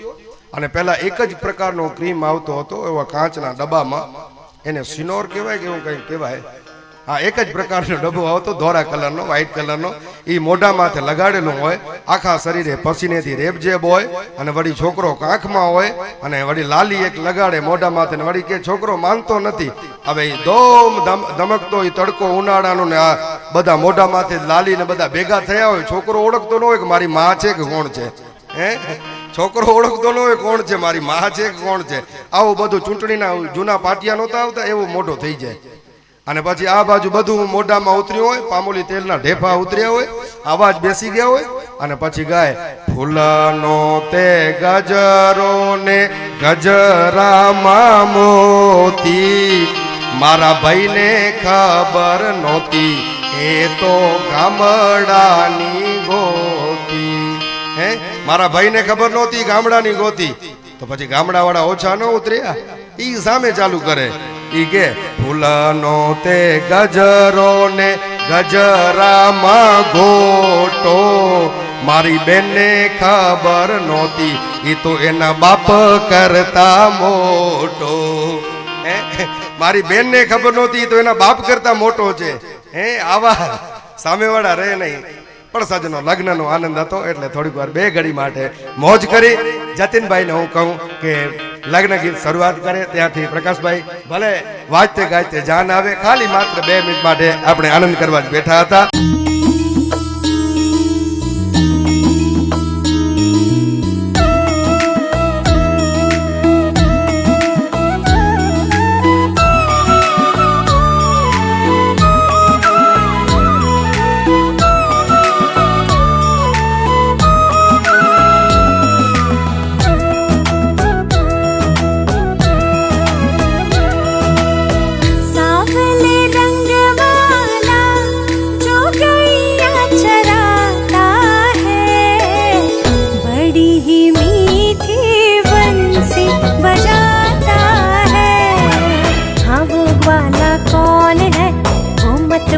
અને પહેલા એક જ પ્રકારનો ક્રીમ આવતો હતો એવા કાચના ડબ્બામાં, એને સિનોર કહેવાય કે એવું કંઈ કહેવાય. આ એક જ પ્રકારનો ડબ્બો આવતો ધોળા કલરનો, વ્હાઈટ કલરનો. એ મોઢા માથે લગાડેલું હોય, આખા શરીરે પસીનેથી રેબજેબ હોય. અને વળી છોકરો કાંખમાં હોય અને વળી લાલી એક લગાડે મોઢા માથે. ને વળી કે છોકરો માનતો નથી. હવે એ ધોમ ધમકતો એ તડકો ઉનાળાનો ને આ બધા મોઢા માથે લાલી ને બધા ભેગા થયા હોય. છોકરો ઓળખતો ન હોય કે મારી માં છે કે કોણ છે. છોકરો ઓળખતો ન હોય કોણ છે, મારી માં છે કે કોણ છે. આવું બધું ચૂંટણીના જૂના પાટિયા નહોતા આવતા એવું મોટો થઈ જાય. અને પછી આ બાજુ બધું મોઢામાં ઉતર્યું હોય, પામોલી તેલના ઢેફા ઉતર્યા હોય, અવાજ બેસી ગયા હોય. અને પછી ગાય ફૂલનો તે ગજરો ને ગજરામાં મોતી, મારા ભાઈને ખબર નહોતી એ તો ગામડાની ગોતી. મારા ભાઈને ખબર નહોતી ગામડાની ગોતી, તો પછી ગામડાવાળા ઓછા ન ઉતર્યા, ઈ સામે ચાલુ કરે, ઈ કે ફૂલનો તે ગજરો ને ગજરામાં ગોટો, મારી બેનને ખબર નહોતી ઈ તો એના બાપ કરતા મોટો. મારી બેનને ખબર નહોતી તો એના બાપ કરતા મોટો છે. આવા સામેવાળા રહે નહીં. પણ સજનો લગ્નનો આનંદ હતો એટલે થોડીક વાર બે ઘડી માટે મોજ કરી. જતીનભાઈને હું કહું કે લગ્ન ગીત શરૂઆત કરે, ત્યાંથી પ્રકાશભાઈ ભલે વાજતે ગાજતે જાન આવે, ખાલી માત્ર 2 મિનિટ માટે આપણે આનંદ કરવા જ બેઠા હતા.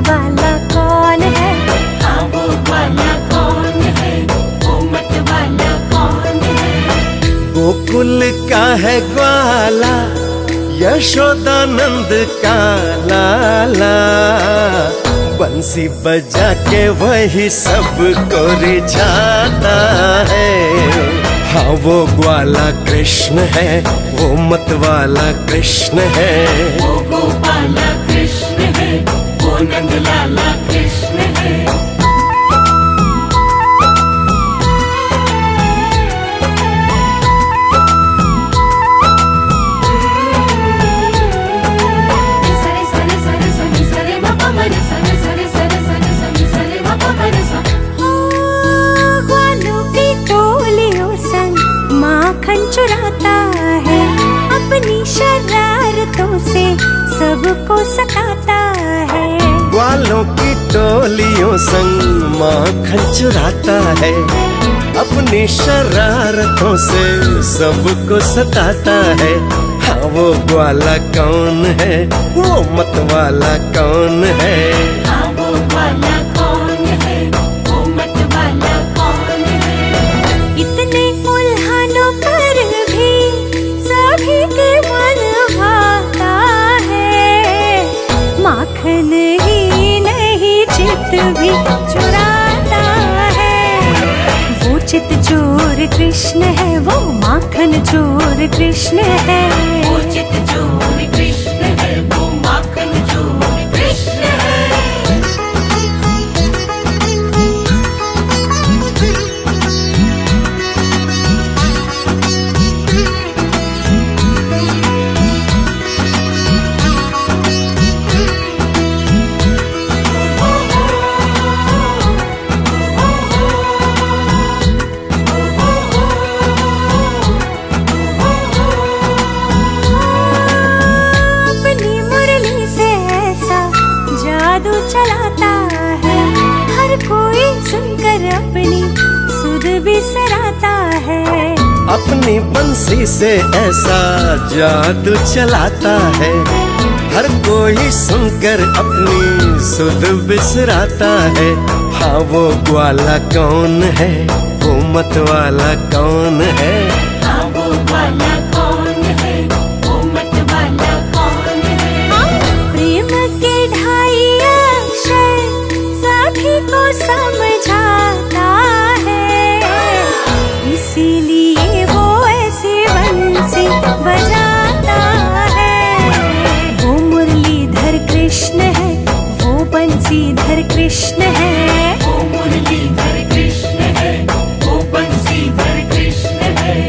वाला कौन है, हाँ वो वाला कौन है, वो मत वाला कौन है। गोकुल का है ग्वाला, यशोदानंद का लाला, बंसी बजा के वही सबको रिझाता है। हाँ वो ग्वाला कृष्ण है, वो मत वाला कृष्ण है, वो गोपाला कृष्ण है, वो नंद लाला कृष्ण है। चुराता है अपनी शरारतों से सबको सताता है। ग्वालों की टोलियों संग माखन चुराता है, अपनी शरारतों से सबको सताता है। हाँ वो ग्वाला कौन है, वो मत वाला कौन है, हाँ वो ग्वाला कौन है, वो मत वाला कौन है। इतने उल्हानों पर भी सभी के मन भाता है, माखन ही नहीं चित भी चुराता है। वो चित चोर कृष्ण है, वो माखन चोर कृष्ण है, वो चित चोर कृष्ण है, वो माखन चोर कृष्ण है। चलाता है हर कोई सुनकर अपनी सुध बिसराता है। अपनी बंसी से ऐसा जादू चलाता है, हर कोई सुनकर अपनी सुध बिसराता है। हाँ वो ग्वाला कौन है, वो मत वाला कौन है, हाँ वो ग्वाला कौन है, वो मत वाला कौन है। प्रेम के ढाई सभी को समझाता है, इसीलिए वो ऐसी बंसी बजाता है। वो मुरलीधर कृष्ण है, वो बंसीधर कृष्ण है, वो मुरलीधर कृष्ण है, वो बंसीधर कृष्ण है।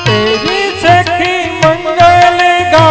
तेरी सखी मंगल गा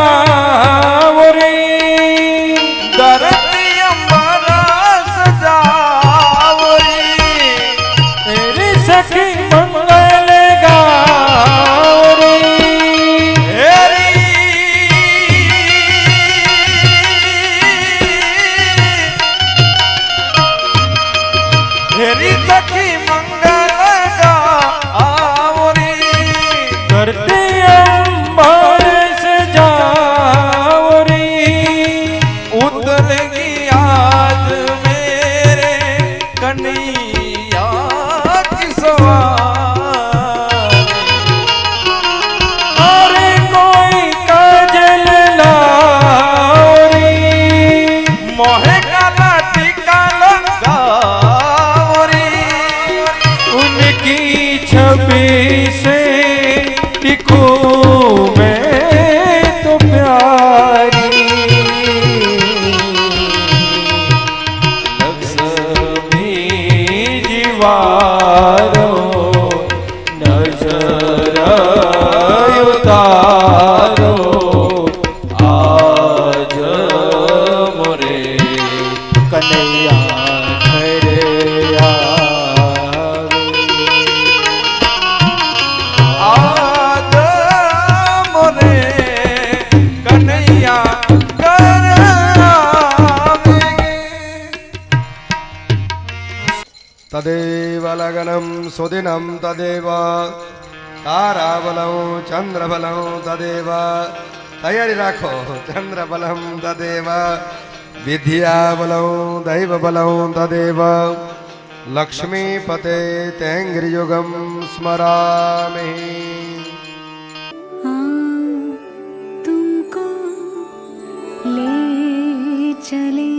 ગગનમ સુદિનમ તદેવ તારાબલમ ચંદ્રબલમ તદેવ તૈયારી રાખો ચંદ્રબલમ તદેવ વિદ્યાબલમ દૈવબલમ તદેવ લક્ષ્મીપતે તેંગ્રિયુગમ સ્મરામિ तुमको ले चले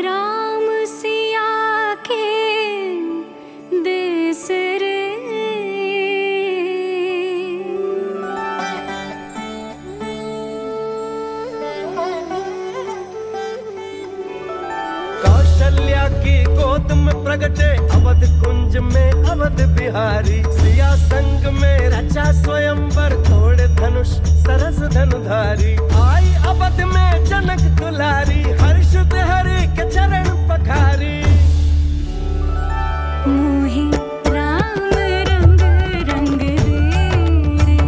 राम सिया के देश रे कौशल्या की गोद में प्रगटे अवध कुंज में अवध बिहारी सिया संग में रचा स्वयंवर तोड़े धनुष सरस धनुधारी आई अवध में जनक दुलारी हर्ष हरि के चरण पखारी मोहे राम रंग रंग दे रे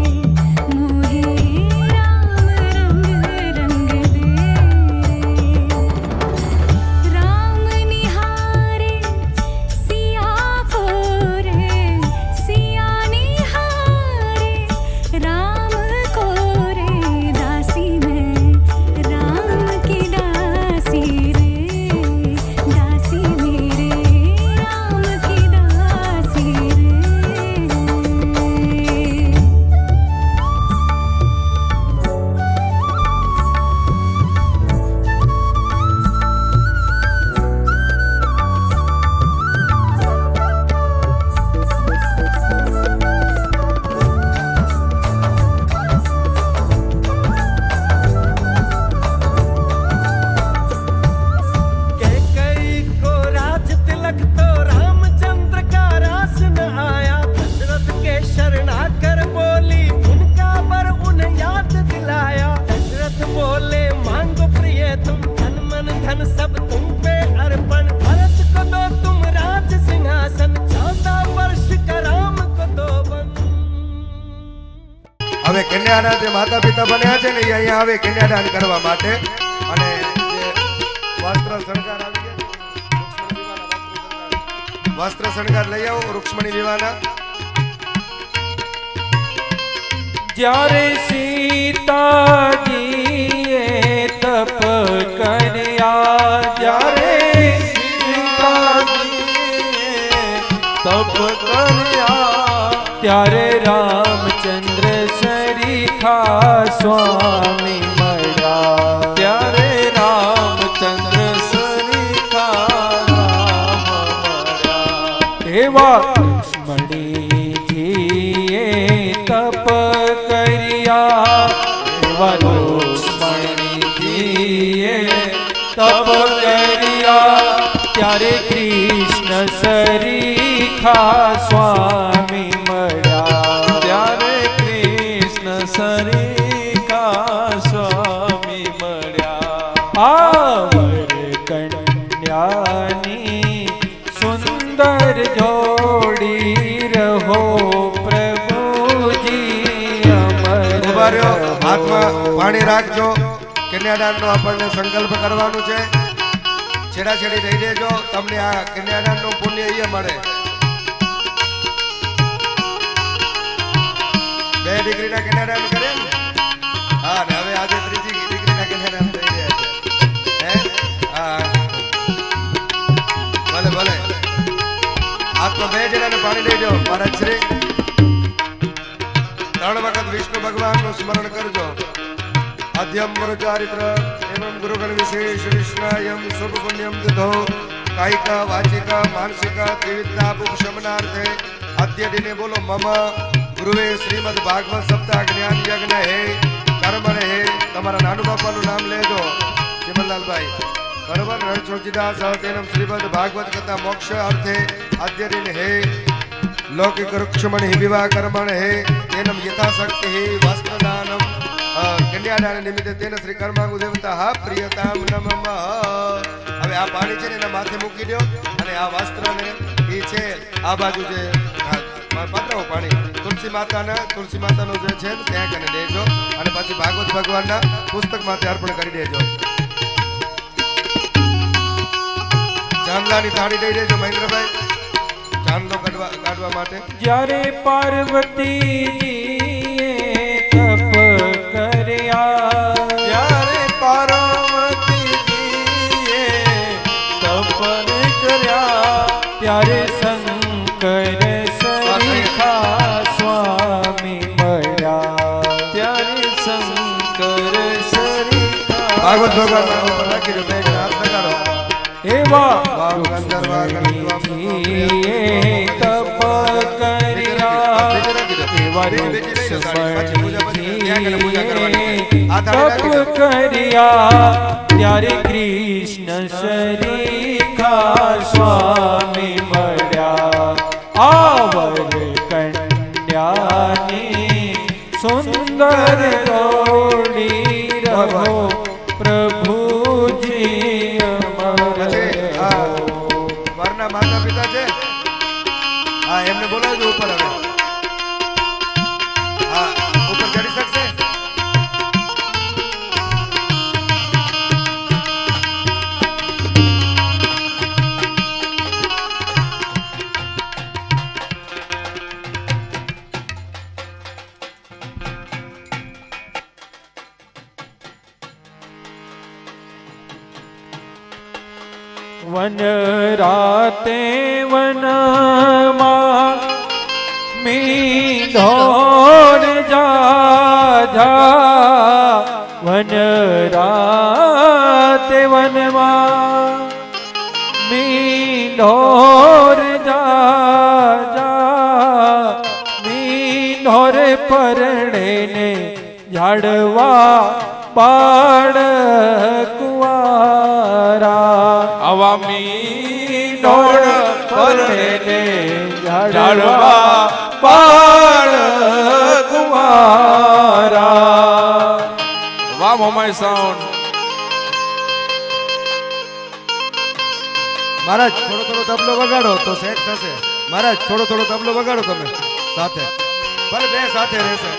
मोहे राम रंग रंग दे राम निहारे सिया को रे सिया निहारे राम को रे दासी में राम की दासी रे दासी मेरे राम की दासी रे कैकई को राज तिलक तो रामचंद्र का रास न आया दशरथ के शरणाकर बोली उनका वर उन्हें याद दिलाया दशरथ बोले मांगो प्रिय तुम धन मन धन सब तुम पे अर्पण भरत को दो तुम राज सिंहासन 14 वर्ष का राम को दो वन હવે કન્યાના જે માતા પિતા બન્યા છે ને એ અહીંયા આવે કન્યાદાન કરવા માટે અને જે વસ્ત્ર શણગાર આવી ગયા વસ્ત્ર શણગાર લઈ આવો રૂક્ષ્મણી વિવાહના જ્યારે સીતાજીએ તપ કર્યા જ્યારે સીતાજીએ તપ કર્યા ત્યારે રામચંદ્ર સરીખા સ્વામી મળ્યા ત્યારે રામચંદ્ર સરીખા રામ મળ્યા એવા લક્ષ્મણીજીએ તપ કર્યા એવા લક્ષ્મણીજીએ તપ કર્યા ત્યારે કૃષ્ણ સરીખા સ્વામી મળ્યા ત્યારે કૃષ્ણ સરીખા સ્વામી મળ્યા આવર કન્યાની સુંદર જોડી રહો પ્રભુજી અમર ઉભા રહ્યો રહો. હાથમાં પાણી રાખજો કન્યાદાનનો આપણને સંકલ્પ કરવાનો છે છેડાછેડી થઈ દેજો તમને આ કન્યાદાનનું પુણ્ય અહીંયા મળે બે દીકરીના કન્યાદાન કરે ને હા ને હવે આજે ત્રીજી દીકરીના કન્યાદાન થઈ રહ્યા છે હે હા ભલે ભલે હાથમાં બે જણાને પાણી દેજો મહારાજ શ્રી 3 વખત વિષ્ણુ ભગવાનનું સ્મરણ કરજો આદ્યમ ચારિત્ર એવં ગુરુગણ વિશેષ વિષ્ણાયમ શુભ પુણ્યમ દધો કાયિક વાચિક માનસિક ત્રિવિધતા ઉપશમનાર્થે આદ્ય દિને બોલો મમ ગુરુવે શ્રીમદ ભાગવત સપ્તાહ જ્ઞાન યજ્ઞ હે કર્મ હે તમારા નાનુ બાપાનું નામ લેજો ચિમનલાલભાઈ બરોબર રણછોડજીદાસ તેનમ શ્રીમદ ભાગવત કથા મોક્ષ અર્થે આદ્ય દિન હે લૌકિક રૂક્ષમણ હિ વિવાહ કર્મણ હે તેનમ યથાશક્તિ હે વસ્ત્રદાનમ કન્યાદાન નિમિત્તે તેન શ્રી કર્માંગુ દેવતા હા પ્રિયતામ નમઃ હવે આ પાણી છે ને એના માથે મૂકી દો અને આ વસ્ત્રને એ છે આ બાજુ જે પધરાવો પાણી તુલસી માતાનો જે છે ત્યાં કને દેજો અને પછી ભાગવત ભગવાનના પુસ્તક માથે અર્પણ કરી દેજો ચાંદલાની થાળી દઈ દેજો મહેન્દ્રભાઈ, ચાંદલો કાઢવા માટે. જ્યારે પાર્વતીજીએ તપ કર્યા, જ્યારે પાર્વતીજીએ તપન કર્યા, ત્યારે શંકર સરીખા સ્વામી મળ્યા. ત્યારે શંકર સરીખા ભાગવત ભગવાન રાખી દો, બે હાથ લગાડો. એવા વાવ ગંધર્વા રુક્મિણીએ તપ કર્યા, એવા રુક્મિણીએ તપ કર્યા, ત્યારે કૃષ્ણ સરીખા સ્વામી મળ્યા. આવર કન્યાની સુંદર ગૌડી રહો પ્રભુજી અમર હા. રહો. વરના માતા પિતા છે, હા એમને બોલાવજો ઉપર. હવે હા ઉપર ચડી શકશે. વન રાતે વનમાં મીંઢોર જા, વન રાતે વનમાં મીંઢોર જા, મીંઢોર પરણે ને ઝાડવા પાડ કુંવારા. આવા મીંઢોળ પરણે ઝાડવા પાડ કુંવારા. વાહ મોમાઈ સાઉન્ડ. મહારાજ થોડો થોડો તબલો વગાડો તો સેટ થશે. મહારાજ થોડો થોડો તબલો વગાડો તમે સાથે, ભલે બે સાથે રહેશે.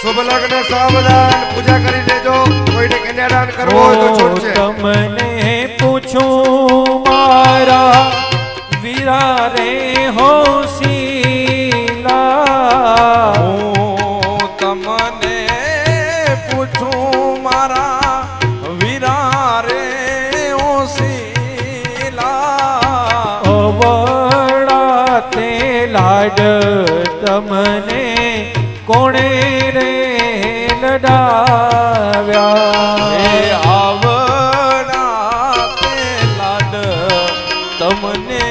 શુભ લગ્ન સાવધાન, પૂજા કરી દેજો. કોઈને કન્યાદાન કરવો હોય તો છૂટશે. તમને પૂછું મારા વીરા રે હોશીલા, હું તમને પૂછું મારા વીરા રે ઓશીલા, અવળા તે લાડ તમને કોણે રે લડાવ્યા. એ આવડા તે લાડ તમને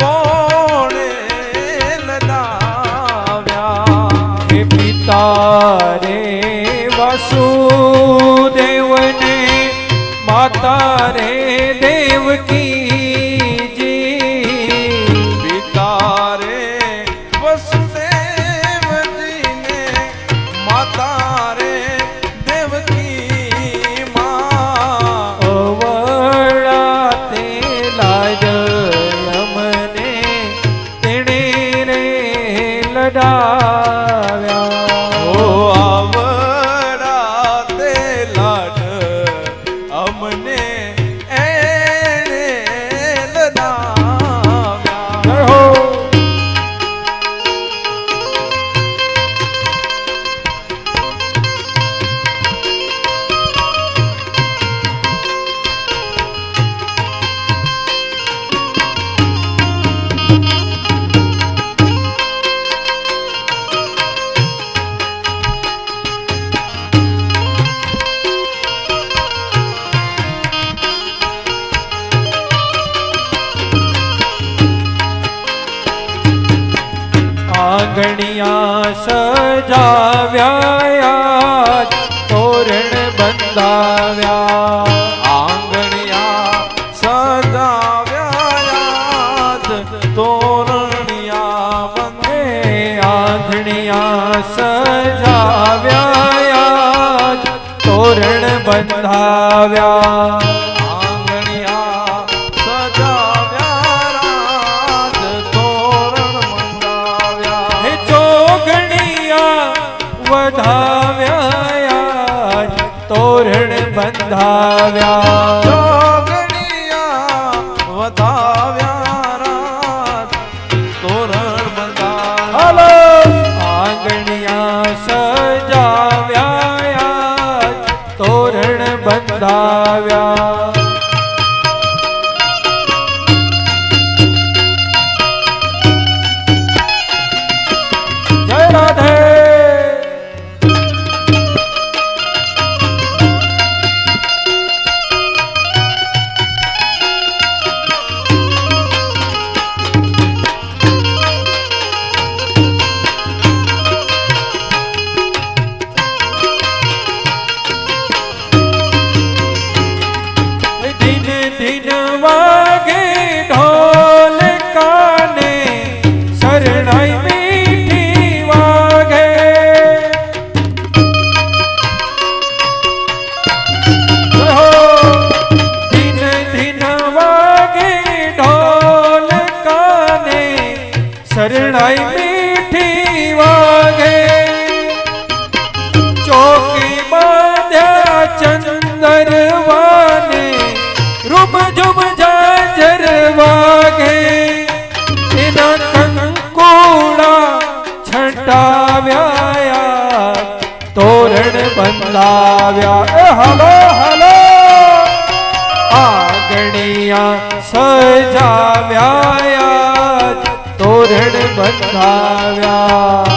કોણે લડાવ્યા. હે પિતા રે વાસુદેવને, માતા રે દેવકીજી, પિતા રે વસુદેવજીને, માતા રે દેવકી માં. અવળા તે લાજ અમને તેણે રે લડાવ્યા. ઓ આવડા તે લાડ અમને એણે લડાવ્યા. જય હો. આંગણિયા સજાવ્યા, તોરણ બંધાવ્યા. આંગણિયા સજાવ્યા, તોરણિયા બંધે. આંગણિયા સજાવ્યા, તોરણ બંધાવ્યા. આંગણિયા સજાવ્યા, તોરણિયા બંધાવ્યા જોગણિયા વધાવ્યા રાત તોરણ બંધાવ્યા હાલો આંગણિયા સજાવ્યા તોરણ બંધાવ્યા જય રાધે દિન વાગે ઢોલ કાને શરણાઈ મીઠી વાગે દિન વાગે ઢોલ કાને શરણાઈ મીઠી વાગે ચોકી બાંધ્યા ચંદરવાને રૂપ જુમ જાજર વાગે એના કંકુડા છટાવ્યા તોરણ બંધાવ્યા હલો હલો આગણિયા સજાવ્યા તોરણ બંધાવ્યા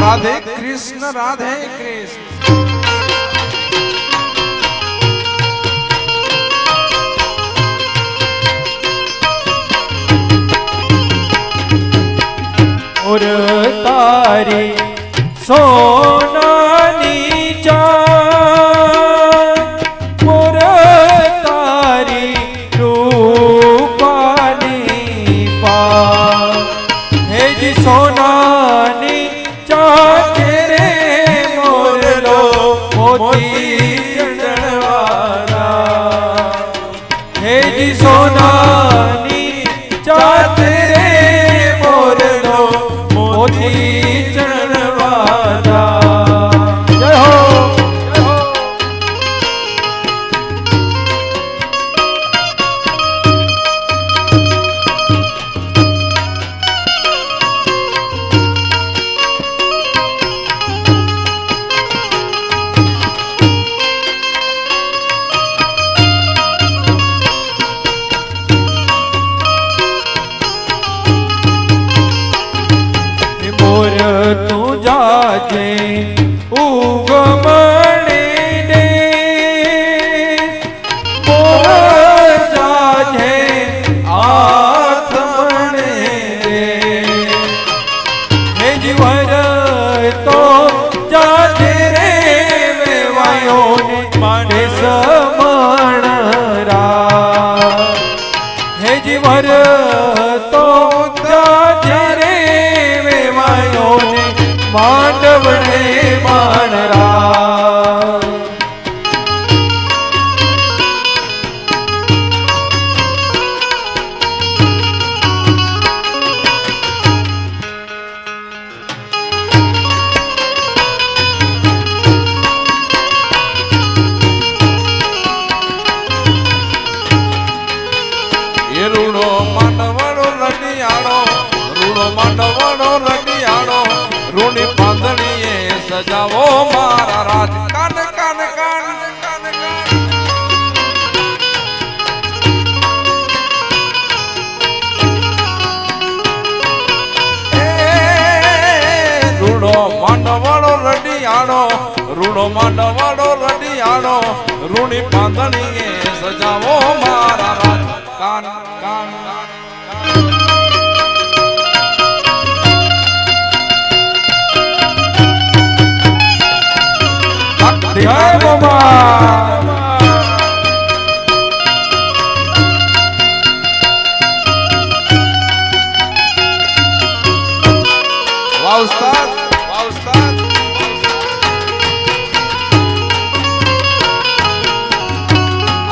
રાધે કૃષ્ણ રાધે કૃષ્ણ और तारी सोनानी चांद और तारी रूपानी पान हे जी सोनानी चांद रे मोर लो मोती चढ़वाना हे जी सोनानी चांद रे मोर लो मोती चढ़वाना जय हो जय हो मोर तू जाजे उगमणे दे मोर जाजे आत्मने दे हे जीवर तो जाजे रे वेवायो माने समण रा हे जीवर तो जाजे रे वेवायो मांडवणे मानरा એ રૂડો માંડવડો લડિયાળો રૂડો માંડવડો લડિયાળો રૂની પાંદડીએ સજાવો મારા રાજ કાન કાન કાન કાન કાન એ રૂડો માંડવડો લડિયાળો રૂડો માંડવડો લડિયાળો રૂની પાંદડીએ સજાવો મારા રાજ કાન કાન કાન રડી જય મોમાં વાહ ઉસ્તાદ, વાહ ઉસ્તાદ.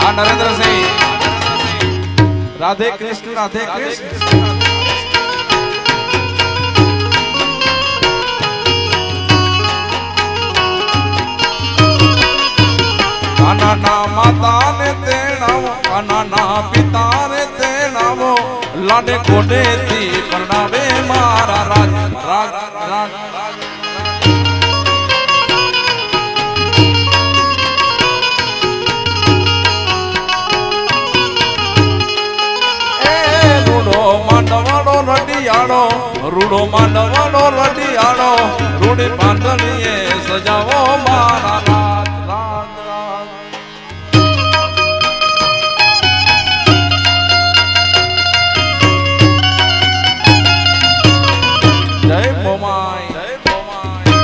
આ નરેન્દ્રસિંહ, રાધે કૃષ્ણ, રાધે કૃષ્ણ. કાનાના માતાને તેણાવો, કાનાના પિતાને તેણાવો, લાડે કોડેથી પરણાવે મારા રાજ રાજ રાજ રાજ. એ રૂડો માંડવાળો રડિયાળો, રૂડો માંડવાળો રડિયાળો, રૂડી પાંદડીએ સજાવો મારા રાજ રાજ રાજ. જય મોમાઈ, જય મોમાઈ.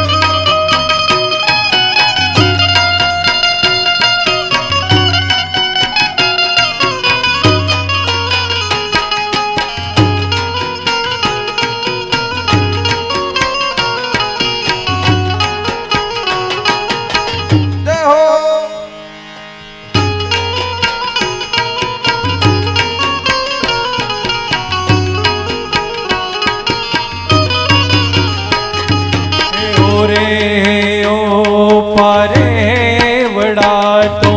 જય હો. રે ઓ પારે વડા તો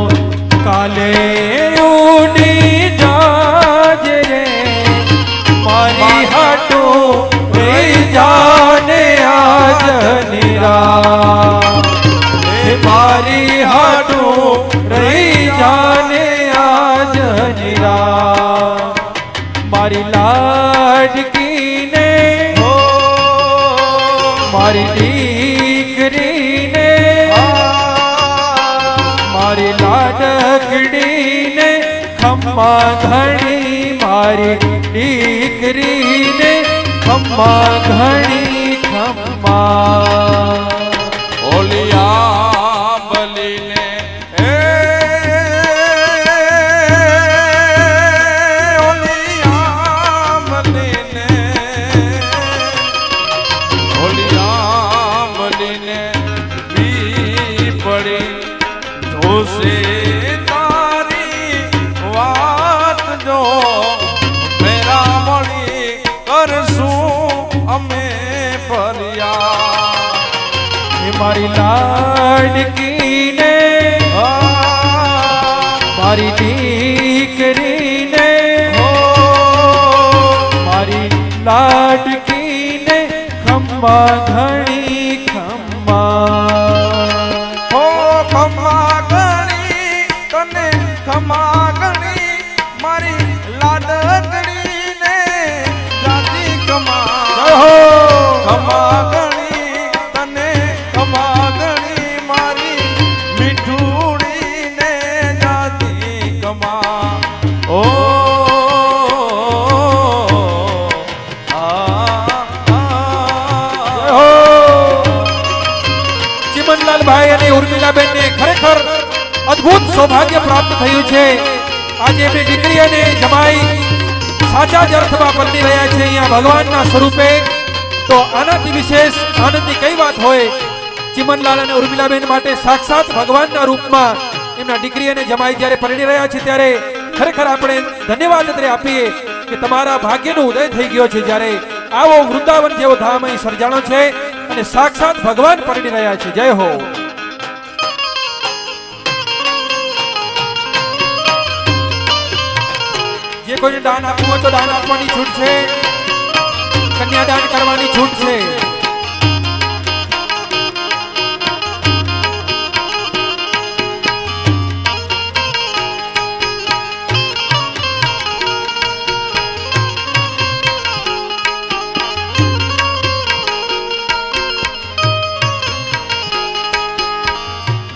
કાલે ઉડી જાજ રે મારી હાટો રે જાને આજ નિરા મારી હાટો રે જાને આજ નિરા મારી લાડકીને મારી દીકરીને મારી લાડકડીને ખમ્મા ઘણી મારી દીકરીને ખમ્મા ઘણી ખમ્મા ઓલિયા બલીને એ ઓલિયા બલીને ઓલિયા બલીને બી પડી જોશે તારી વાત જો મેરા મળી કરશું અમે ફરિયા. મારી લાડકીને મારી દીકરીને મારી લાડકીને ખમ્મા ઘણી ખમ્મા હો ખમા ગણી તને ખમા ગણી મારી લાડકડીને જાતિ કમા ખમા ગણી તને ખમા ગણી મારી મીઠુડીને જાતિ કમા. ઓ ચિમનલાલભાઈ અને ઉર્મિલાબેનને ખરેખર અદ્ભુત સૌભાગ્ય પ્રાપ્ત થયું છે. આજે એમની દીકરી અને જમાઈ સાચા જ અર્થમાં પરણી રહ્યા છે અહીંયા ભગવાનના સ્વરૂપે. તો આનાથી વિશેષ આનંદની કઈ વાત હોય. ચિમનલાલ અને ઉર્મિલાબેન માટે સાક્ષાત ભગવાનના રૂપમાં એમના દીકરી અને જમાઈ જ્યારે પરણી રહ્યા છે ત્યારે ખરેખર આપણે ધન્યવાદ આપીએ કે તમારા ભાગ્યનો ઉદય થઈ ગયો છે. જ્યારે આવો વૃંદાવન જેવો ધામ અહીં સર્જાણો છે અને સાક્ષાત ભગવાન પરણી રહ્યા છે. જય હો. જે કોઈને દાન આપવું હોય તો દાન આપવાની છૂટ છે, કન્યાદાન કરવાની છૂટ છે.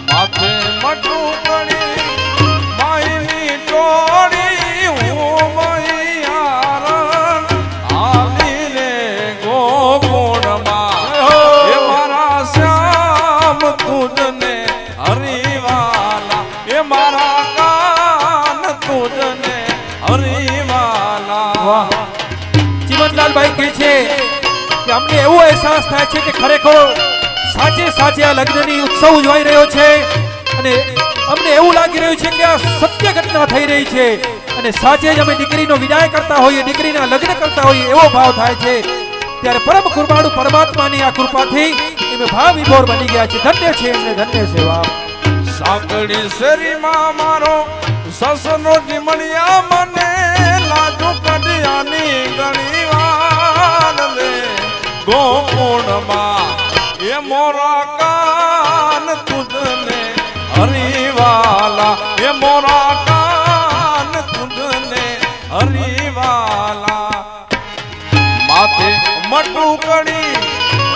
માથે મટું પડી માયની ટોળી હું મૈયારણ આવીને ગોકુળમાં એ મારા કાન તુજને હરિવાલા વાહ જીવનલાલભાઈ કહે છે કે અમને એવો અહેસાસ થાય છે કે ખરેખર સાચે સાચે આ લગ્નની ઉત્સવ ઉજવાઈ રહ્યો છે અને અમને એવું લાગી રહ્યું છે કે આ સત્ય ઘટના થઈ રહી છે અને સાચે જ અમે દીકરીનો વિદાય કરતા હોઈએ, દીકરીના લગ્ન કરતા હોઈએ એવો ભાવ થાય છે। ત્યારે પરમ કૃપાળુ પરમાત્માની આ કૃપાથી એમે ભાવ વિભોર બની ગયા છે। ધન્ય છે એમને, ધન્ય છે। વાહ સાંકડી શેરીમાં મારો સસનો જીમણિયા મને લાજુ કડિયાની ઘણી વાર લે ગોકુળમાં એ મોરા કાન તુજને હરિવાલા એ મોરા કાન તુજને હરિવાલા માથે મટું કડી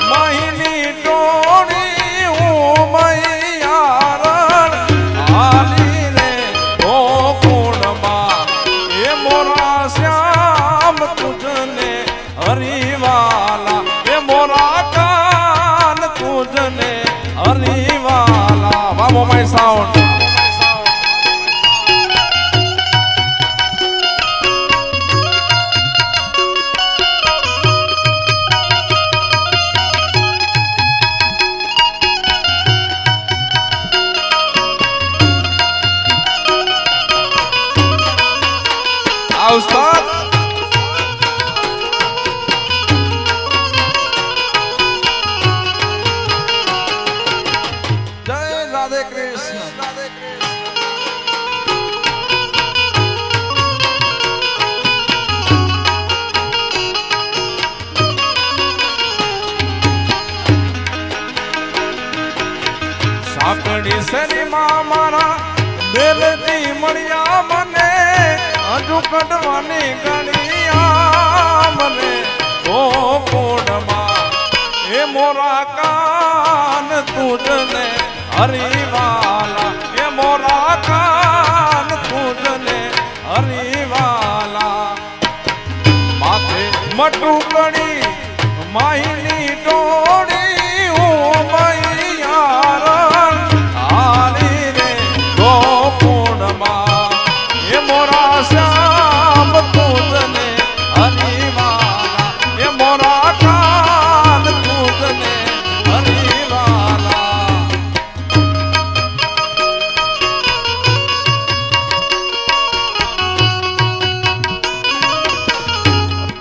મહિની ટોળી હું મૈયારણ હાલી રે ગોકુળમાં એ મોરા શ્યામ તુજને હરિવાલા એ મોરા કાન તુજને હરિવાલા વામો માય સાઉન્ડ ઉસ્તાદ જય રાધે કૃષ્ણ સાંકડી શેરીમાં મારા બેલથી મળ્યા મને હજુ કડવાની ગણિયા મને ગોકુળમાં એ મોરા કાન તુજને હરિવાલા એ મોરા કાન તુજને હરિવાલા માથે મટું કડી માહિની ડોળી હું મૈયારણ હાલી રે ગોકુળમાં એ મોરા શ્યામ તુજને હરિવાલા એ મોરા કાન તુજને હરિવાલા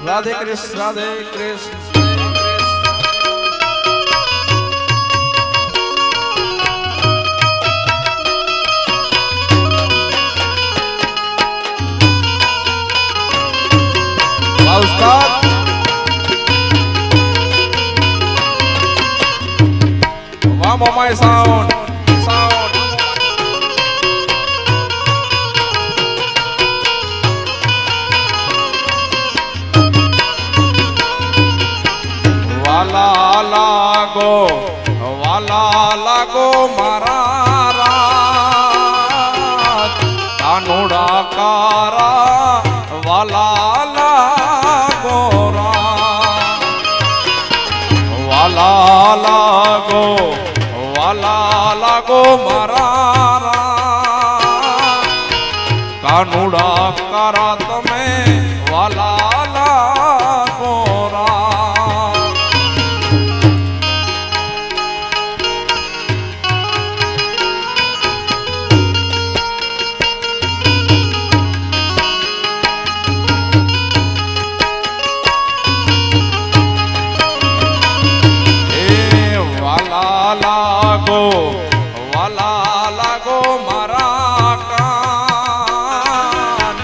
રાધે કૃષ્ણ રાધે કૃષ્ણ ઉસ્તાદ વાહ મોમાય સાઉન્ડ સાઉન્ડ વાલા લાગો મારા રાત કાનુડા કારા વાલા લાગો મારા રાત કાનુડા કારા તમે વાલા લાગો વાલા લાગો મારા કાન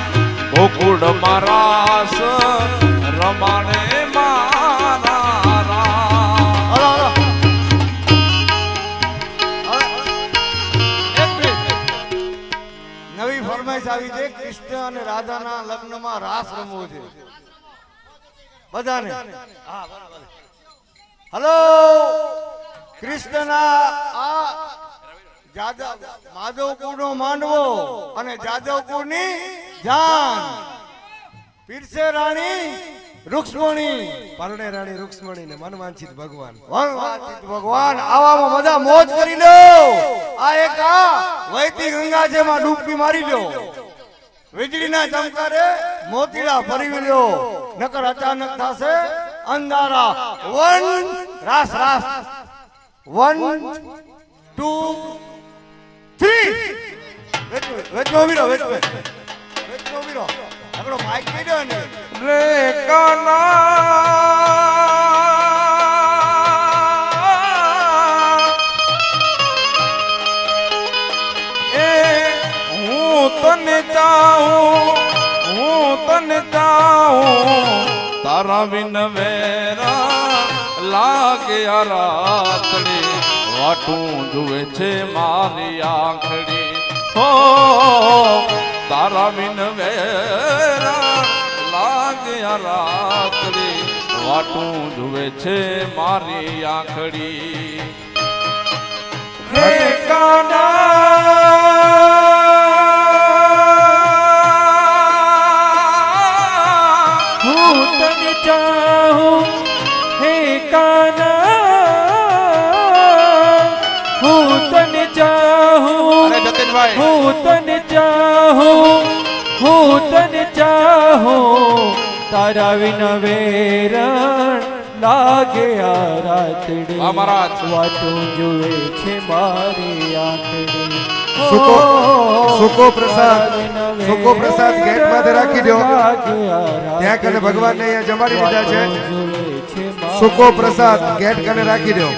ગોકુળ મારાસ રમાણે મારા નવી ફરમાઈશ આવી છે કૃષ્ણ અને રાધાના લગ્નમાં રાસ રમવો છે બધાને હલો કૃષ્ણના આ માધવપુરનો માંડવો અને જાદવપુરની જાન પીરસે રાણી રૂક્ષ્મણી પરણે રાણી રૂક્ષ્મણી ને મનવાંછિત ભગવાન ભગવાન આવામાં બધા મોજ કરી લો આ એક વહેતી ગંગા છે માં ડૂબકી મારી લ્યો, વીજળીના ચમકારે મોતીડા ભરી લ્યો, નકર અચાનક થશે અંધારા. વન રાસ રાસ 1 2 3 વેચમાં વીરો વેચમાં વીરો આગળ માઈક મેડ્યો ને રે કાના એ હું તને ચાહું તારા વિન વેરા લાગે આ રાતડી વાટું જુએ છે મારી આંખડી હો તારા વિન વેરા લાગે આ રાતડી વાટું જુએ છે મારી આંખડી. હે કાના चाहूं हे काना હું તને ચાહું અરે જતીનભાઈ હું તને ચાહું હું તને ચાહું તારા વિના વેરણ લાગે આ રાતડી વાહ મહારાજ. વાટું જુએ છે મારી આંખડી સુકો પ્રસાદ ગેટ માંથી રાખી દો. ત્યાં કને ભગવાનને અહીંયા જમાડી દીધા છે. સુકો પ્રસાદ ગેટ કને રાખી દો.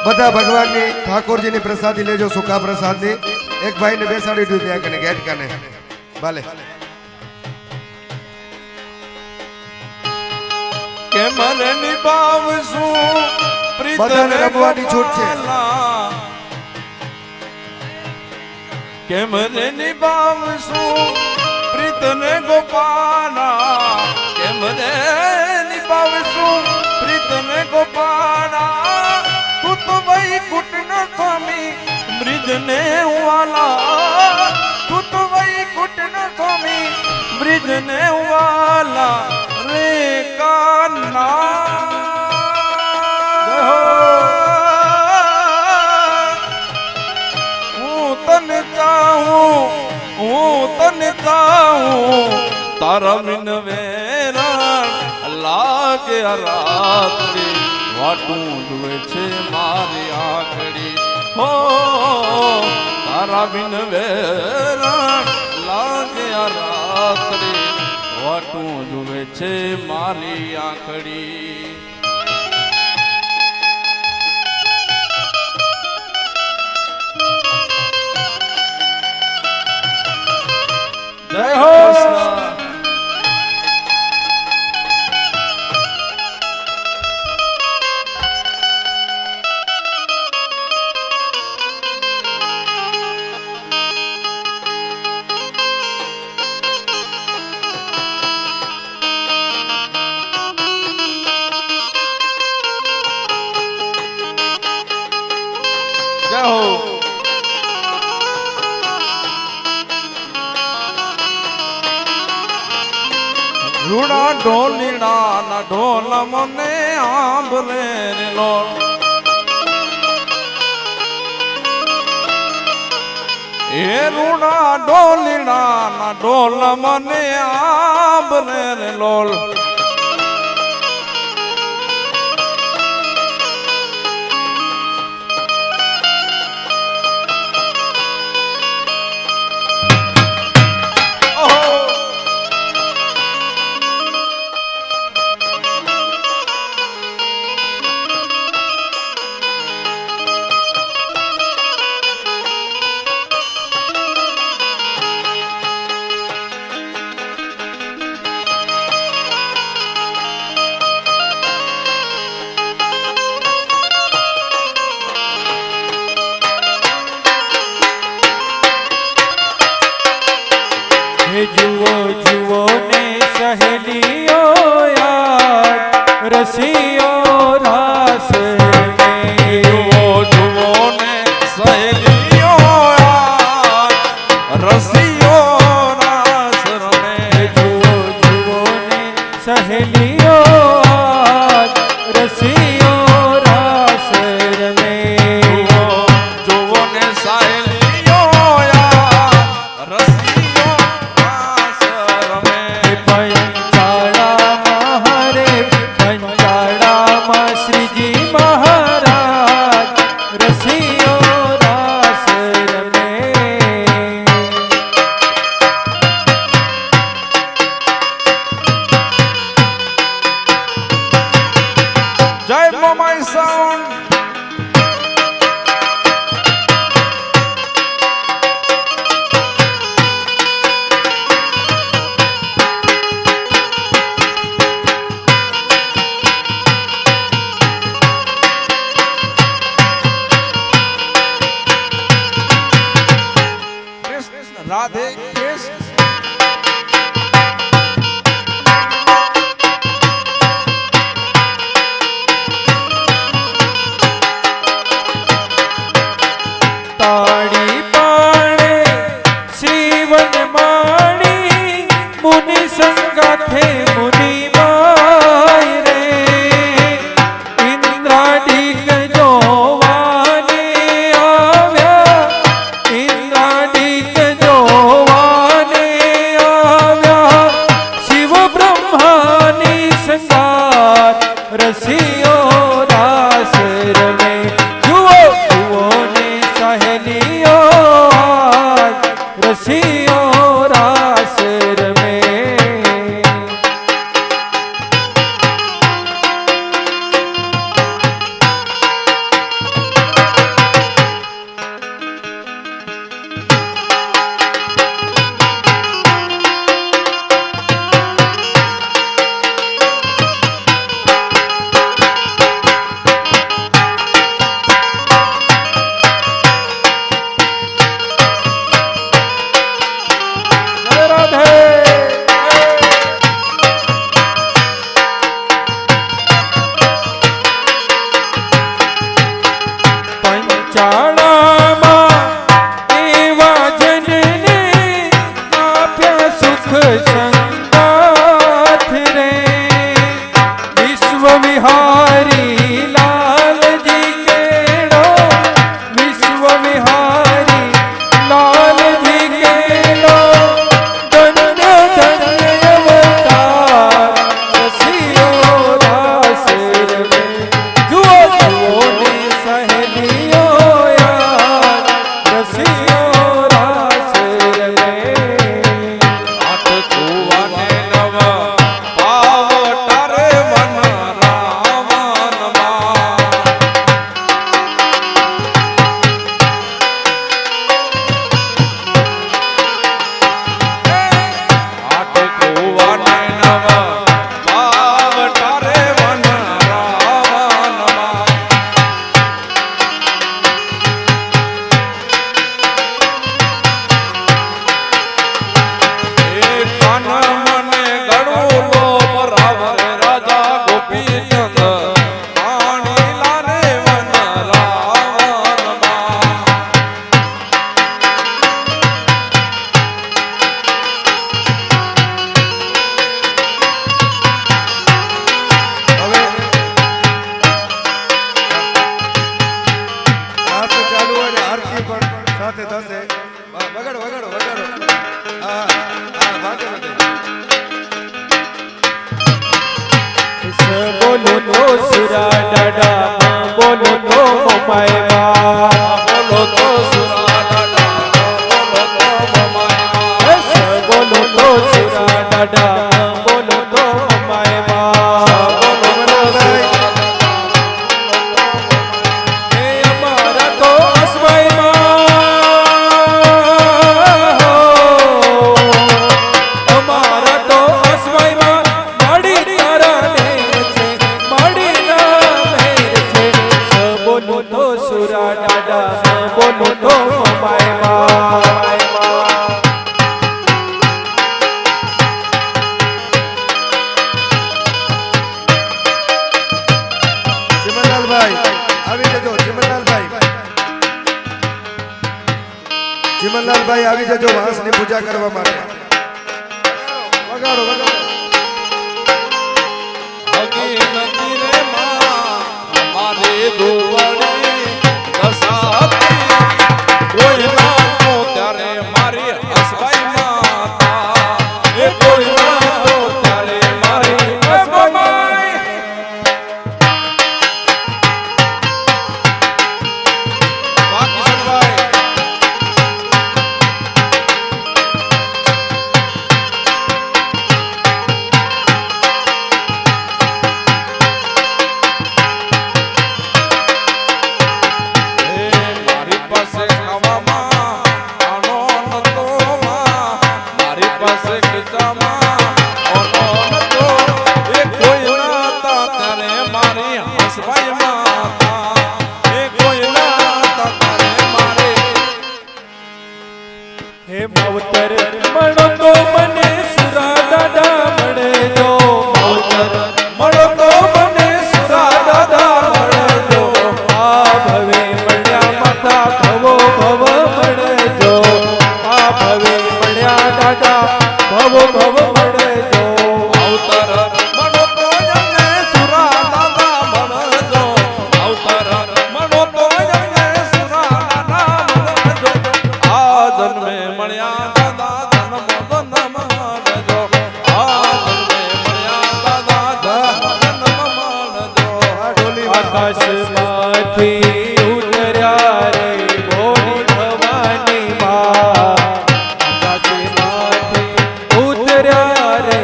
બધા ભગવાનની ઠાકોરજીની પ્રસાદી લેજો. સુકા પ્રસાદની એક ભાઈને બેસાડી દીધું ત્યાં કને ગેટ કને. ભલે કે મને નિભાવશું બધાને રમવાની છૂટ છે. કે મને નિભાવશું પ્રીતને ગોપાના કે મને નિભાવશું પ્રીતને ગોપાના તું તો વૈકુંઠ સ્વામી બ્રિજને વાલા તું તો વૈકુંઠ સ્વામી બ્રિજને વાલા રે કાના હું તને ચાહું તારા વિન વેરણ લાગે આ રાત્રિ વાટું જુએ છે મારી આંખડી હો તારા વિન વેરણ લાગે આ રાત્રિ વાટું જુએ છે મારી આંખડી. જય હો જય હો રૂડા ઢોલીડા ના ઢોલ મને આંબલે રે લોલ એ રૂડા ઢોલીડા ના ઢોલ મને આંબલે રે લોલ जुओ जुओ ने सहेलियो यार रसियो रास में જુઓ ને સહેલીઓ યાર રસિયો રાસ રમે जुओ जुओ ने सहेलियो यार रसियो रास में જુઓ ને ચાળામાં એવા જનને આપ્યા સુખ સંગાથ રે વિશ્વ વિહારી લાલજી કેળો વિશ્વ વિહારી લાલજી કેળો ધન્ય ધન્ય અવતાર રસિયો રાસ રમે જુઓ જુઓ ને સહેલીઓ યાર રસિયો રાસ રમે આઠ કુવાને નવ પાવ તારે વન રાવણમાં આઠ કુવાને નવ પાવ તારે વન રાવણમાં એ કાન મને ગળું લો બરાબર રાજા ગોપીચંદ પાણી લારે વન રાવણમાં હવે આ તો ચાલુ હોય ને આરતી પણ સાથે થશે વગાડો વગાડો વગાડો હા હા વાગે વાગે બોલો તો સુરા દાડા બોલો તો મોમાયમાં બોલો તો સુરા દાદા બોલો તો મમાયમાં બોલો તો સુરા દાડા બોલો તો મોમાયમાં હે અમારા તો અસવાયમાં અમારા તો અસવાયમાં માડી તારા મેર છે માડી ના મેર છે બોલો તો સુરા દાડા બોલો તો મોમાયમાં ચિમનલાલભાઈ આવી જજો ચિમનલાલભાઈ ચિમનલાલભાઈ આવી જજો વાંસની પૂજા કરવા માટે વગાડો વગાડો હગી નદી રે માં અમારે દુવડી દસાતી કોઈ ના તો ત્યારે મારી હસવાઈ માતા એ કોઈ ના તો ત્યારે મારી હસવાઈ બાકી સનભાઈ મારી પાસે ખાવામાં આનો નતો માં મારી પાસે ખીચામાં આનો નતો એ કોઈ ના હતા ત્યારે મારી હસવાઈ માતા એ કોઈ ના હતા ત્યારે મારી હે માવતર મળો તો મને સુરા દાદા મળે જો માવતર મળો તો મને સુરા દાદા મળે જો આ ભવે મળ્યા માતા ભવો ભવ મળે જો આ ભવે મળ્યા દાદા ભવો ભવ મળે જો અવતર મનો તો એમને સુરા દાદા મળજો અવતર મનો તો એમને સુરા દાદા મળજો આ જન્મે મળ્યા દાદા જન્મ જન્મ મળજો આ જન્મે મળ્યા દાદા જન્મ જન્મ મળજો આ ઢોલી આકાશમાંથી ઉતર્યા રે ભોળી ભવાની માં આકાશમાંથી ઉતર્યા રે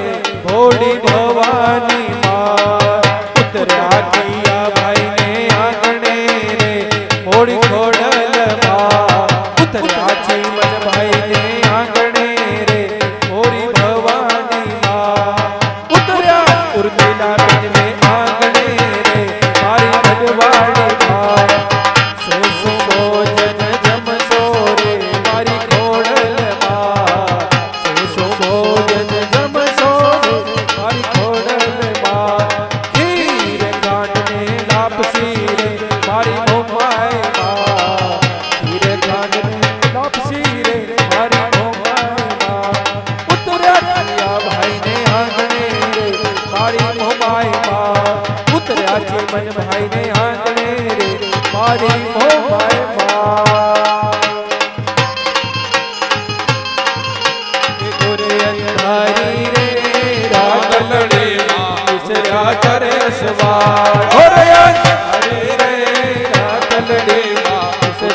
ભોળી ભવાની માં ઉતર્યા કિયા ભાઈને આંગણે રે ભોળી ખોડલ માં ઉતર્યા ચીમન ભાઈને આંગણે રે ભોળી ભવાની માં ઉતર્યા ઉર્મિલા બેનને આંગણે રે મારી ભગવાડી માં સેસો ભોજન જમશો રે મારી ખોડલ માં સેસો ભોજન જમશો રે મારી ખોડલ માં ખીર કાંડને લાપસી રે મારી મોમાય માં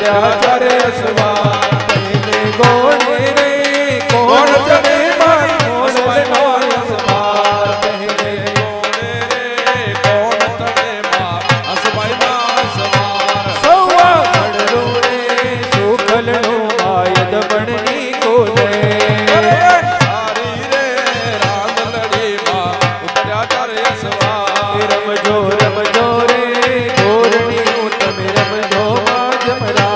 અત્યાચારે સવાર પહેલે ગોળે રે કોણ ચડે મારી મોડલનો સવાર પહેલે ગોળે રે કોણ ચડે માં અસભાઈમાં સવાર સૌવા પડરું રે સુખલનો આયદ બણની કોલે સારી રે રાંદલડી માં અત્યાચારે સવાર રમજો રમજો રે ગોરણી તમે રમજો માં જમરા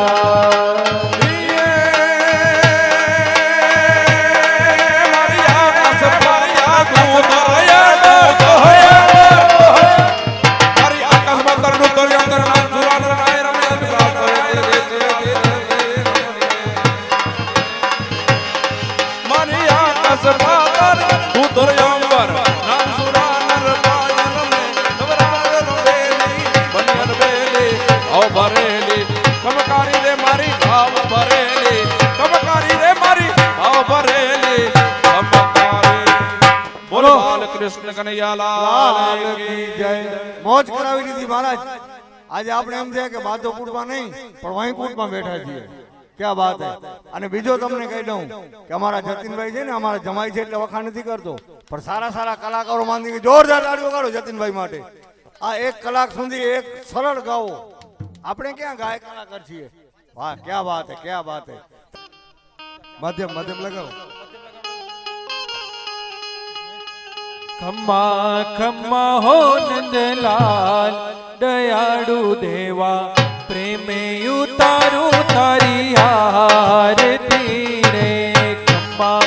ભરેલી કમકારી રે મારી ભાવ ભરેલી કમકારી રે મારી ભાવ ભરેલી કમકારી બોલો બાલ કૃષ્ણ કનૈયાલાલ કી જય મોજ કરાવી દીધી મહારાજ. આજે આપણે એમ છે કે બાધોપુરમાં નહીં પણ વહીકુટમાં બેઠા છીએ. ક્યાં વાત હે. અને બીજો તમને કહી દઉં કે અમારા જતીનભાઈ છે ને અમારા જમાઈ છે એટલે વખાણ નથી કરતો પણ સારા સારા કલાકારો માંડી જોરદાર તાળીઓ કાઢો જતીનભાઈ માટે. આ 1 કલાક સુધી એક સરળ ગાવો. આપણે ક્યાં ગાય કલાકાર છીએ. વાહ ક્યાં વાત હે ક્યાં વાત હે. મધ્યમ મધ્યમ લગાવો. ખમ્મા ખમ્મા હો નંદલાલ દયાળુ દેવા પ્રેમે ઉતારું તારી આરતી રે ખમ્મા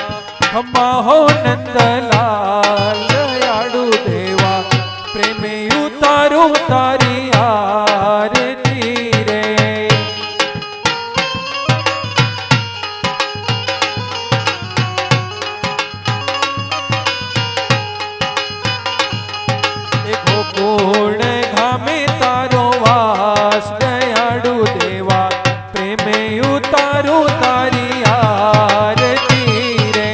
ખમ્મા હો નંદલાલ દયાળુ દેવા પ્રેમે ઉતારું તારી આરતી રે ગોકુળ ગામે તારો વાસ દયાળુ દેવા પ્રેમે ઉતારું તારી આરતી રે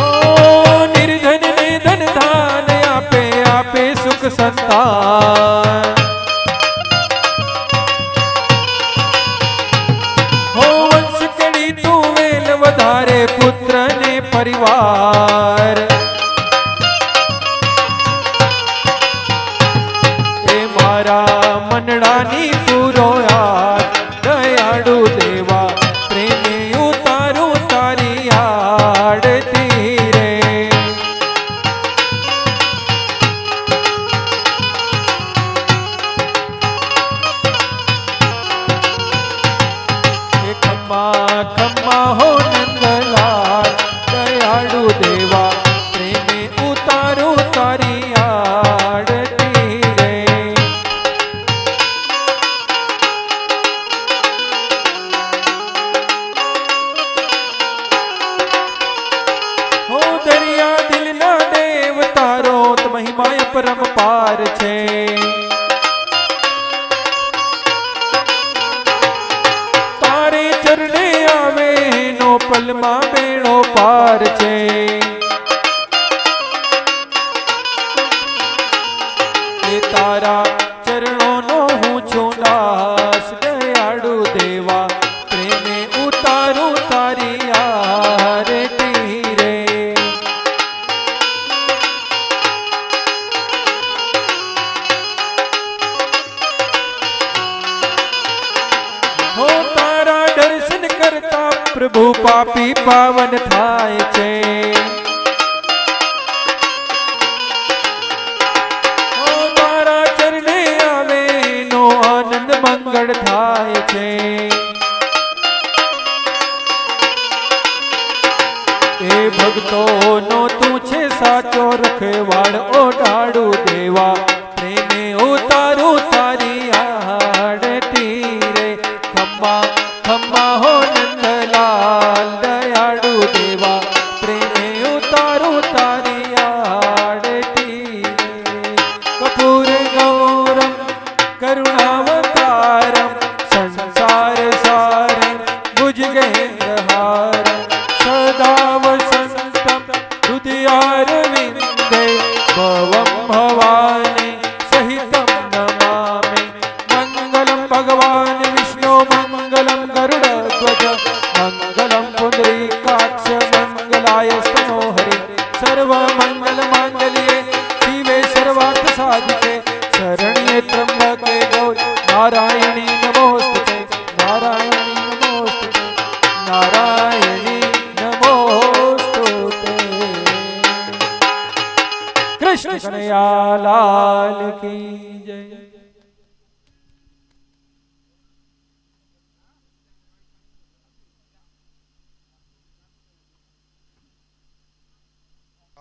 ઓ નિર્ધન ને ધન ધાન આપે આપે સુખ સંતાન વધારે પુત્ર ને પરિવાર એ મારા મનડાની પૂરો યાર દયાળુ દેવા પ્રેમે ઉતારું તારી આડતી રે ખમ્મા ખમ્મા હો નંદલાલ દયાળુ દેવા પ્રેમે ઉતારું તારી આડતી રે હો દરિયા દિલના દેવ તારો મહિમા પરમપાર છે ચરણે આવે નો પલમાં બેડો પાર છે એ તારા ચરણોનો હું છું દાસ દયાળુ દેવા પ્રેમે ઉતારું તારી આરતી રે હો તારા દર્શન કરતા પ્રભુ પાપી પાવન થાય છે હો તારા ચરણે આવે નો આનંદ મંગળ થાય છે એ ભક્તોનો તું છે સાચો રખવાળ ઓઢાડું દેવા પ્રેમે ઉતારું તારી આડતી રે ખમ્મા ખમ્મા હો નંદલાલ દયાળુ દેવા પ્રેમે ઉતારું તારી આડતી કપૂર ગૌરમ કરુણાવતારમ સંસાર સારમ ભુજગેન્દ્રહારમ સદા વસંતમ હૃદયાર मंगल मांगल्ये शिवे सर्वार्थ साधिके शरण्ये त्र्यंबके गौरी नारायणी नमोस्तुते नारायणी नमोस्तुते नारायणी नमोस्तुते। कृष्ण कन्हैया लाल की जय।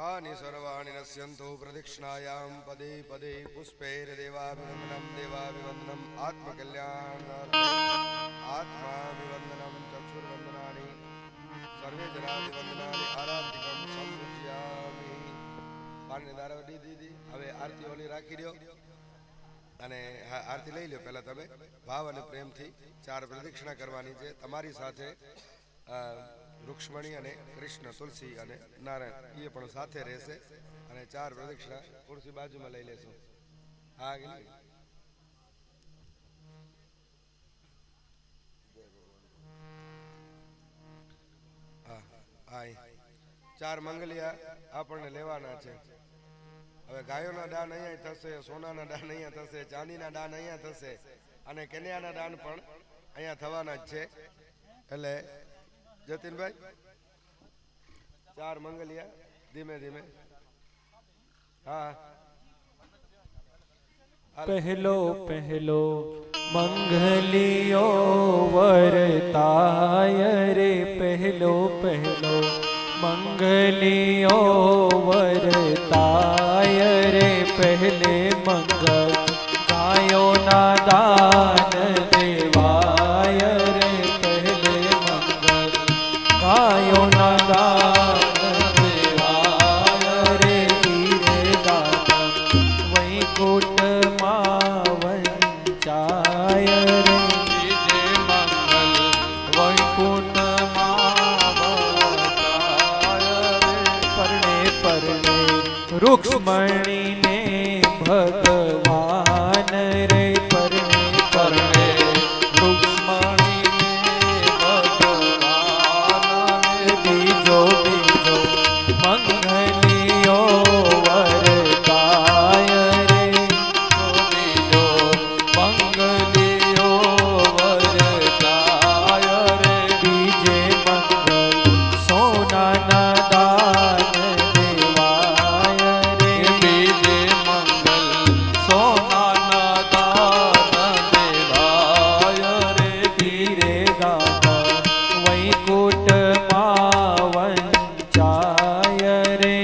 आनि सर्वाणि नश्यन्तु प्रदक्षिणायां पदे पदे पुष्पैर्देवाभिवन्दनं देवाभिवन्दनम् आत्मकल्याणार्थम् आत्माभिवन्दनं चक्षुर्वन्दनानि सर्वे जनाभिवन्दनानि आराधिकं संपूज्यामि। પાણી દારાવડી દીદી હવે આરતી ઓલી રાખી દો અને આરતી લઈ લો। પહેલા તમે ભાવ અને પ્રેમથી 4 પ્રદક્ષિણા કરવાની છે તમારી સાથે रुक्ष्मणी અને કૃષ્ણ તુલસી અને નારાયણ એ પણ સાથે રહેશે અને 4 પ્રદક્ષિણા ખુરશી બાજુમાં લઈ લેશો। હા ગઈ હા હા 4 મંગલિયા આપણને લેવાના છે। હવે ગાયોના દાન અહીંયા થશે, સોનાના દાન અહીંયા થશે, ચાંદીના દાન અહીંયા થશે અને કન્યાના દાન પણ અહીંયા થવાના જ છે। એટલે जतिन भाई 4 मंगलिया धीमे धीमे। हाँ पहलो पहलो मंगलियो वरताय रे पहलो पहलो मंगलियो वरताय रे पहले मंगल गायो ना दान देवाय रे पहले मंगल गायो ना दान देवाय रे हीरे दाता वैकुंठ मावंचाय रे हीरे मंगल वैकुंठ मावंचाय रे परणे परणे रुक्ष्मणी ने भगवान रे परणे परणे रुक्ष्मणी बीजो बीजो मंगलियो वरदाय रे बीजो मंगलियो वरदाय रे बीजे मंगल सोना ना दान देवाय रे बीजे मंगल सोना ना दान देवाय रे धीरे दाता वैकुंठ मावंचाय रे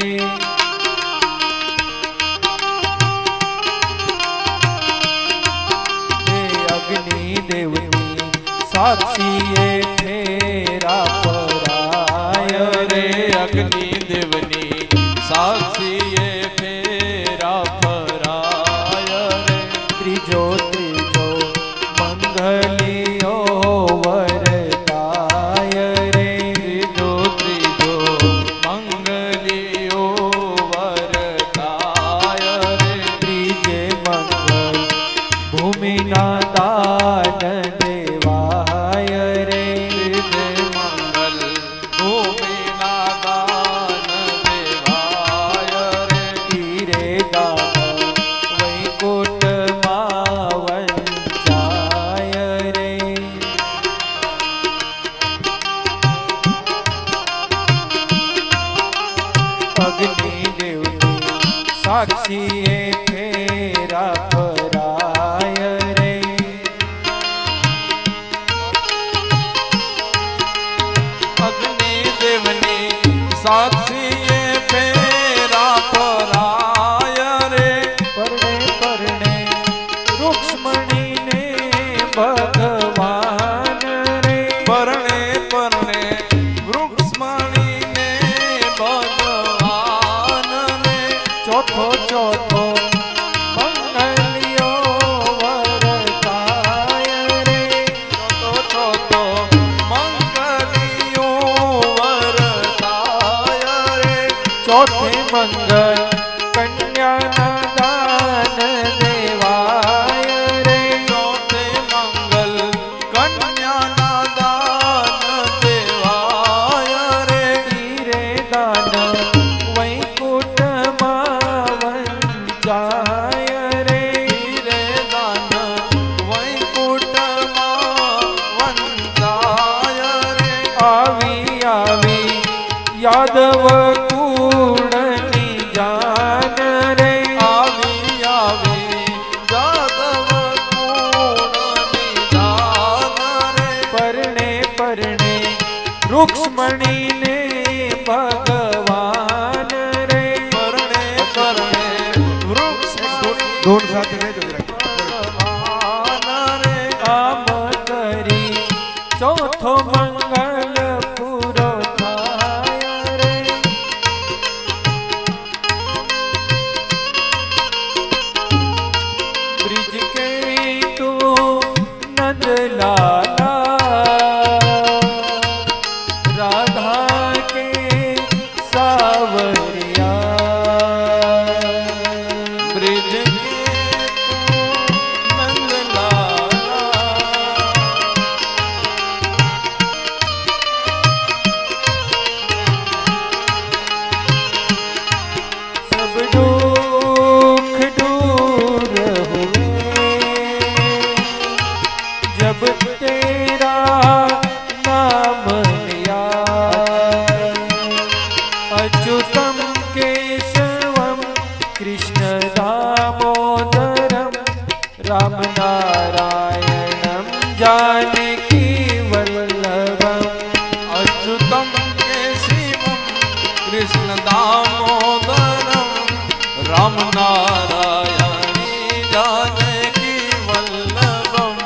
अग्नि देवनी साक्षी फेरा पराय रे अग्नि देवनी साक्षी फेरा पराय रे त्रिजो त्रिजो मंगलियो वरदाय रे त्रिजो त्रिजो मंगलियो वरदाय रे त्रिजे मंगल भूमि ना दान देवाय रे त्रिजे मंगल भूमि ना दान देवाय रे हीरे दाता वैकुंठ मावंचाय रे अग्नि देवनी साक्षी फेरा पराय रे अग्नि देवनी साक्षी फेरा पराय रे परणे परणे रुक्ष्मणी ने भगवान रे परणे परणे वृक्षमणि ने भगवान ने चौथो चौथो मंगलियो वरदाय रे तो तो मंगलियो वरदाय रे चौथे मंगल कन्या ना दान देवाय रे चौथे मंगल कन्या ना दान देवाय रे हीरे दान वैकुंठ ધૂન સાથે લેજો જરાક. આમ કરી ચોથો મંગળ પૂરો થાય રે. બ્રિજ કે તું નંદલાલા, રાધા કે સાવરિયા. બ્રિજ કે सब दुख दूर हुए जब तेरा नाम लिया. अच्युतम केशवम कृष्ण दामोदरम राम नारायणम जानकी वल्लभम. अच्युतम केशवम कृष्ण दामोदरम राम नारायणी जानकी वल्लभम.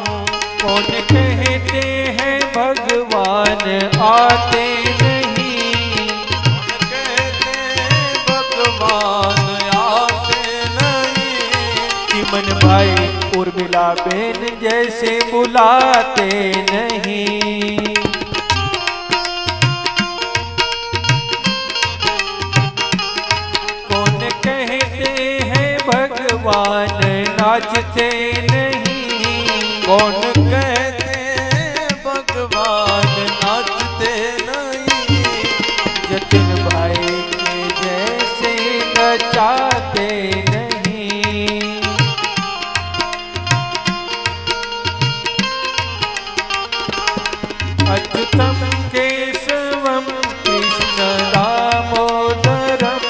कौन कहते हैं भगवान आते नहीं, कहते भगवान आते नहीं. चिमन भाई उर्मिला बेन जैसे बुलाते नहीं. कौन कहते हैं भगवान नाचते नहीं, कौन कहते भगवान नाचते नहीं. जतिन भाई के जैसे नचाते नहीं. अच्युतम केशवम कृष्ण दामोदरम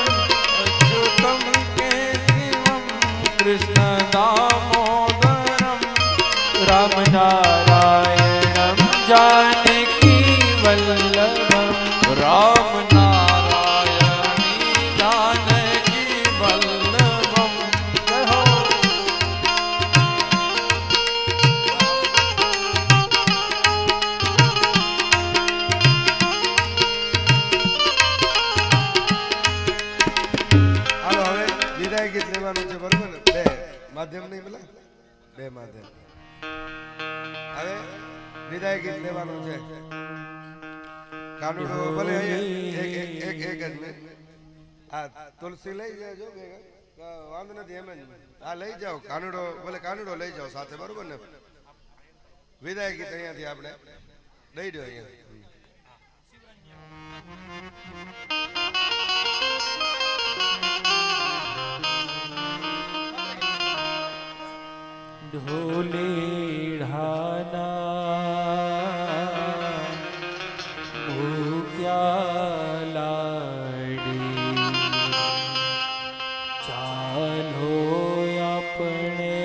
अच्युतम केशवम कृष्ण दामोदरम राम नारायणम जानकी वल्लभम. राम नारायणी जानकी वल्लभम. હાલો હવે વિદાય ગીત લેવાનું છે બરોબર ને? બે માધ્યમ નહીં પેલા બે માધ્યમ. હવે વિદાય ગીત લેવાનું છે. કાનુડો ભલે અહીંયા એક જ મિનિટ. આ તુલસી લઈ જાજો ભેગા, વાંધો નથી એમ જ. હા લઈ જાઓ કાનુડો, ભલે કાનુડો લઈ જાઓ સાથે બરોબર ને? વિદાય ગીત અહીંયાથી આપણે દઈ દો અહીંયા. ढोले ढाना ભૂખ્યા લાડી, ચાલો આપણે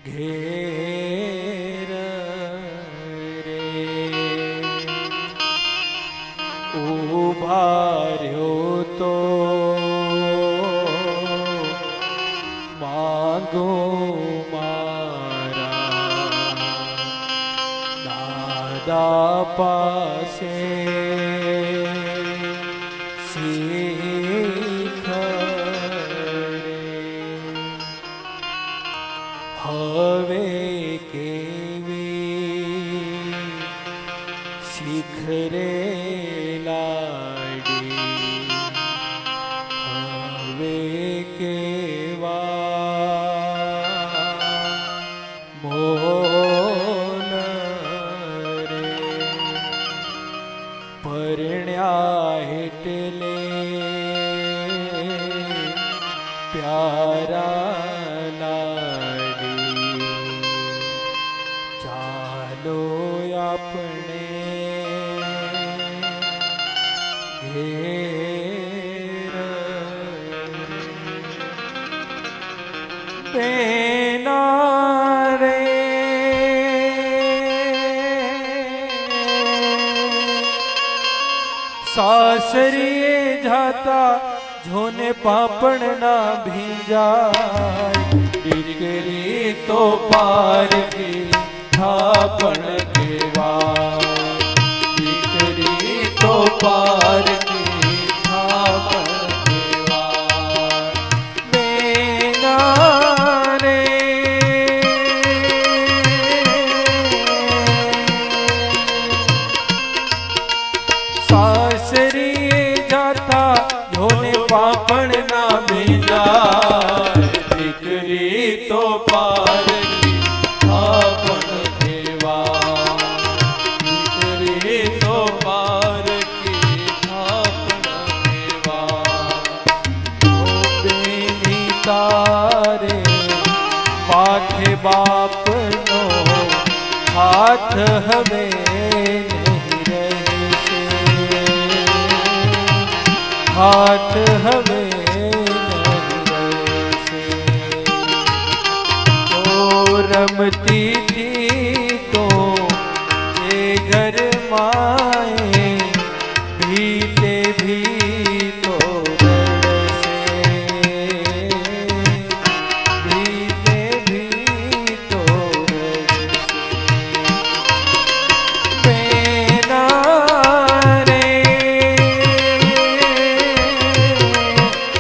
ઘેર રે. ઉભા રહ્યો તો માગો મારા દાદા પાસે શીખ રે. હવે કેવી શીખ રે લાડી, હવે કેવા મોન રે. પરણ્યા એટલે પ્યારા લાડી, ચાલો આપણે ઘેર બેના રે. સાસરીએ જાતા જોને પાપણ ના ભીંજાય દીકરી તો પારકી થાપણ કેવાય દીકરી તો પારકી થાપણ કેવાય બેના રે સાસરીએ જાતા જોને પાપણ ના ભીંજાય દીકરી તો પારકી થાપણ કેવાય દીકરી તો પારકી થાપણ કેવાય બેની તારે માથે બાપનો હાથ હવે हाथ हवे ओ रमती थी तो ये घर माए भीते भी तो भीते भी तो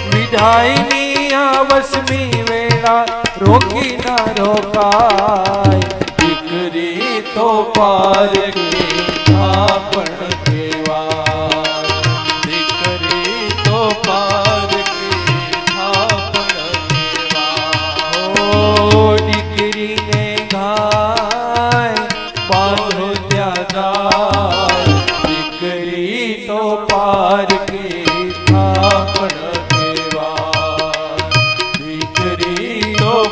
विधायनी आवसमी वेला रोकी ना रोकाय દીકરી તો પારકી થાપણ કેવાય દીકરી તો પારકી થાપણ કેવાય ઓ દીકરીને ઘાય બાંધો ત્યાં જાય દીકરી તો પારકી થાપણ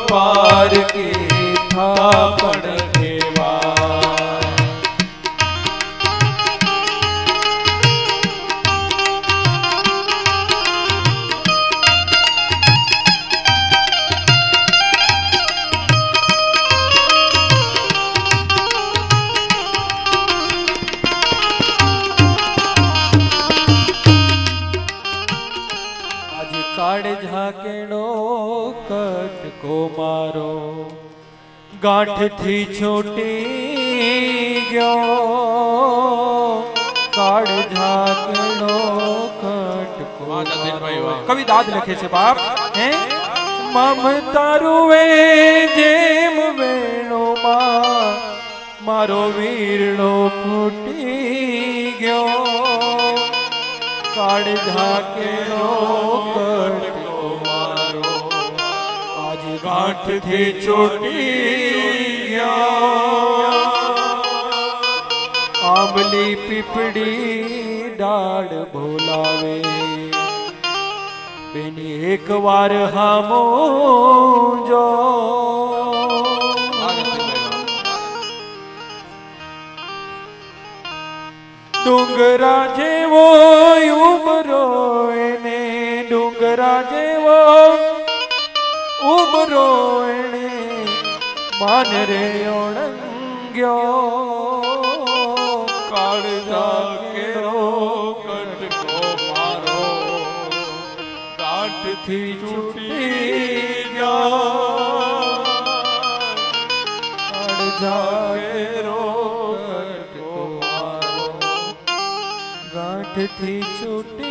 પારકી થાપણ કેવાય આજે કાળ ઝાકેણો કટકો મારો ગાંઠથી છૂટી ગયો કાળ ઝાકેણો કટકો કવિ દાદ લખે છે બાપ હે મમતારું વે જેમ વેણો માં મારો વીરડો ફૂટી ગયો કાળ ઝાકેણો કટકો મારો આજ ગાંઠથી છૂટી ગયો આંબલી પીપળી ડાળ બોલાવે બેની એક વાર હામો જો ડુંગરા જેવો ઉમરો એને ડુંગરા જેવો ઉમરો એને માન રે ઓળંગ્યો કાળજા કેરો કટકો મારો ગાંઠથી છૂટી ગયો કાળજા કેરો કટકો મારો ગાંઠથી છૂટી